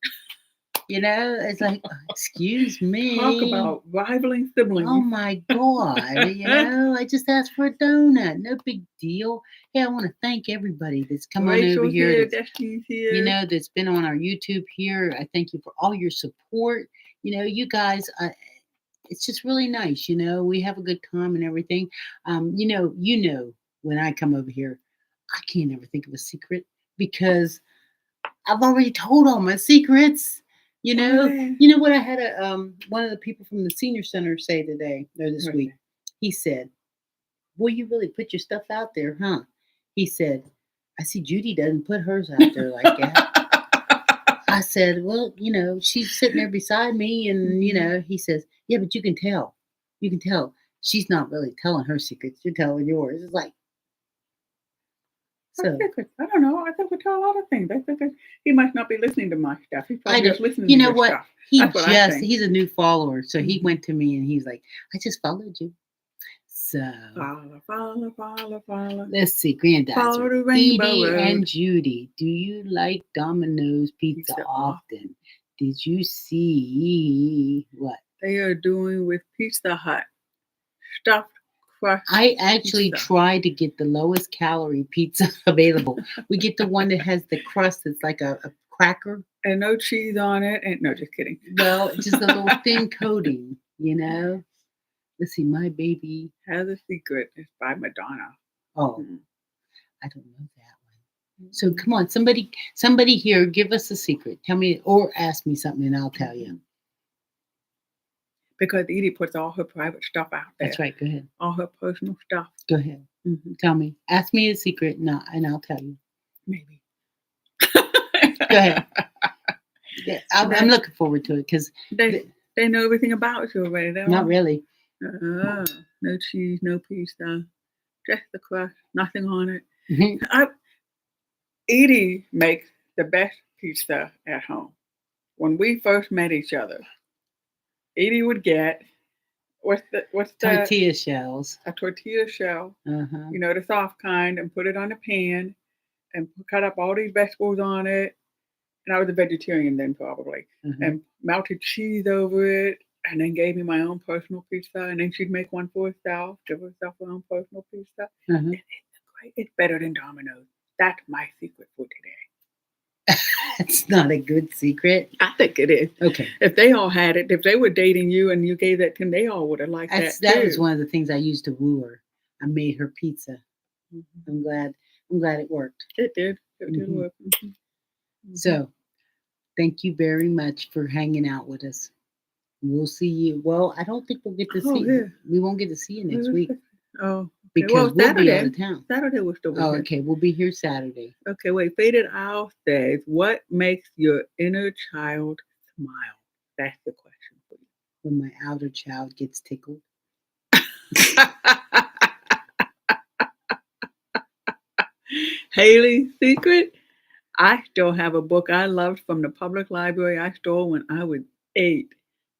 It's like, excuse Talk me. about rivaling Oh siblings. my God. I just asked for a donut. No big deal. Hey, I want to thank everybody that's come on over Rachel's here. here, That's, Destiny's here. that's been on our YouTube here. I thank you for all your support. You guys, it's just really nice. We have a good time and everything. When I come over here, I can't ever think of a secret because I've already told all my secrets. You Oh, know, yeah. you know what I had one of the people from the senior center say today or this What? week. He said, "Boy, you really put your stuff out there, huh?" He said, "I see Judy doesn't put hers out there like that." I said, "Well, she's sitting there beside me, and he says, yeah, but you can tell. You can tell she's not really telling her secrets. You're telling yours." It's like so. I don't know. I think we tell a lot of things. I think he must not be listening to my stuff. He's I probably know. just listening You to know your what? stuff. That's what I think. He's a new follower, so he Mhm. went to me and he's like, "I just followed you." So Follow. let's see, Granddad's Follow the rainbow Edie road. and Judy. Do you like Domino's pizza Pizza often? Did you see what? They are doing with Pizza Hut. Stuffed crust I actually pizza. try to get the lowest calorie pizza available. We get the one that has the crust that's like a cracker. And no cheese on it. And no, just kidding. Well, just a little thin coating, Let's see, my baby. Has a Secret. It's by Madonna. Oh, Mm. I don't know that one. So come on, somebody here, give us a secret. Tell me or ask me something and I'll tell you. Because Edie puts all her private stuff out there. That's right. Go ahead. All her personal stuff. Go ahead. Tell me. Ask me a secret and I'll tell you. Maybe. Go ahead. Yeah, I'm looking forward to it because they know everything about you already. Not really. No cheese, no pizza, just the crust, nothing on it. Mm-hmm. Edie makes the best pizza at home. When we first met each other, Edie would get what's the tortilla shells. A tortilla shell, Uh-huh. The soft kind, and put it on a pan and cut up all these vegetables on it. And I was a vegetarian then probably, and melted cheese over it, and then gave me my own personal pizza. And then she'd make one for herself, give herself her own personal pizza. It's better than Domino's. That's my secret for today. It's not a good secret. I think it is. Okay. If they all had it, if they were dating you and you gave that to them, they all would have liked that too. That was one of the things I used to woo her. I made her pizza. I'm glad it worked. It did. It did work. So, thank you very much for hanging out with us. We'll see you. Well, I don't think we'll get to see you. We won't get to see you next week. Oh. Because we'll be out of town. Saturday we'll still be here. here. Okay. We'll be here Saturday. Okay, wait. Faded Owl says, what makes your inner child smile? That's the question for you. When my outer child gets tickled. Haley's secret? I still have a book I loved from the public library I stole when I was 8.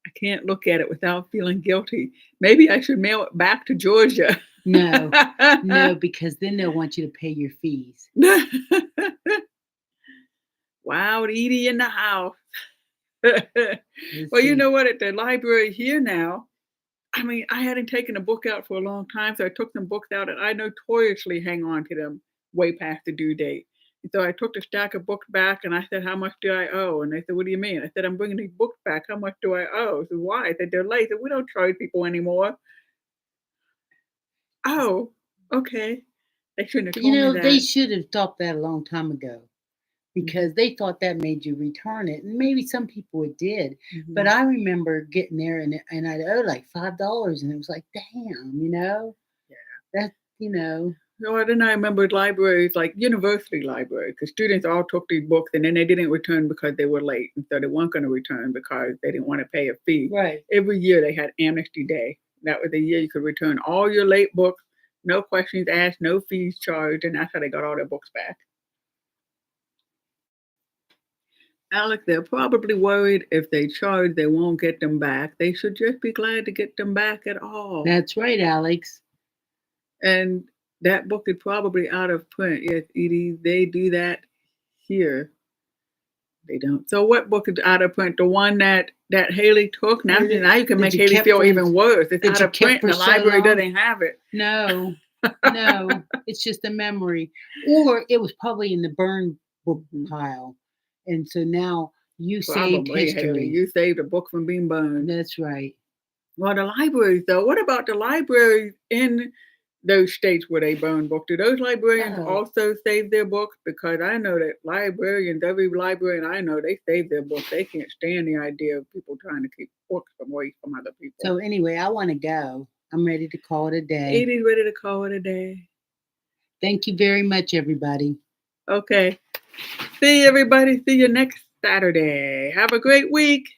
I can't look at it without feeling guilty. Maybe I should mail it back to Georgia. No, because then they'll want you to pay your fees. Wow, Edie in the house. Well, you know what? At the library here now, I mean, I hadn't taken a book out for a long time, so I took some books out, and I notoriously hang on to them way past the due date. And so I took the stack of books back, and I said, how much do I owe? And they said, what do you mean? I said, I'm bringing these books back. How much do I owe? I said, why? I said, they're late. I said, we don't charge people anymore. Oh, okay. They shouldn't have told me that. They should have thought that a long time ago because they thought that made you return it. And maybe some people it did. But I remember getting there and I'd owe like $5. And it was like, damn, Yeah. That, No, then I remembered libraries, like university libraries, because students all took these books and then they didn't return because they were late. And so they weren't going to return because they didn't want to pay a fee. Right. Every year they had Amnesty Day. That was the year you could return all your late books, no questions asked, no fees charged, and that's how they got all their books back. Alex, they're probably worried if they charge, they won't get them back. They should just be glad to get them back at all. That's right, Alex. And that book is probably out of print. Yes, Edie, they do that here. They don't. So what book is out of print? The one that Haley took? Now, now you can That make you Haley kept feel for- even worse. It's that out you of kept print and for the so library long? doesn't have it. No, no, it's just a memory. Or it was probably in the burn book pile. And so now you saved Probably, Haley. history. You saved a book from being burned. That's right. Well, the libraries, though. What about the libraries in those states where they burn books? Do those librarians also save their books? Because I know that librarians, every librarian I know, they save their books. They can't stand the idea of people trying to keep books away from other people. So anyway, I want to go. I'm ready to call it a day. Edie's ready to call it a day. Thank you very much, everybody. Okay. See you, everybody. See you next Saturday. Have a great week.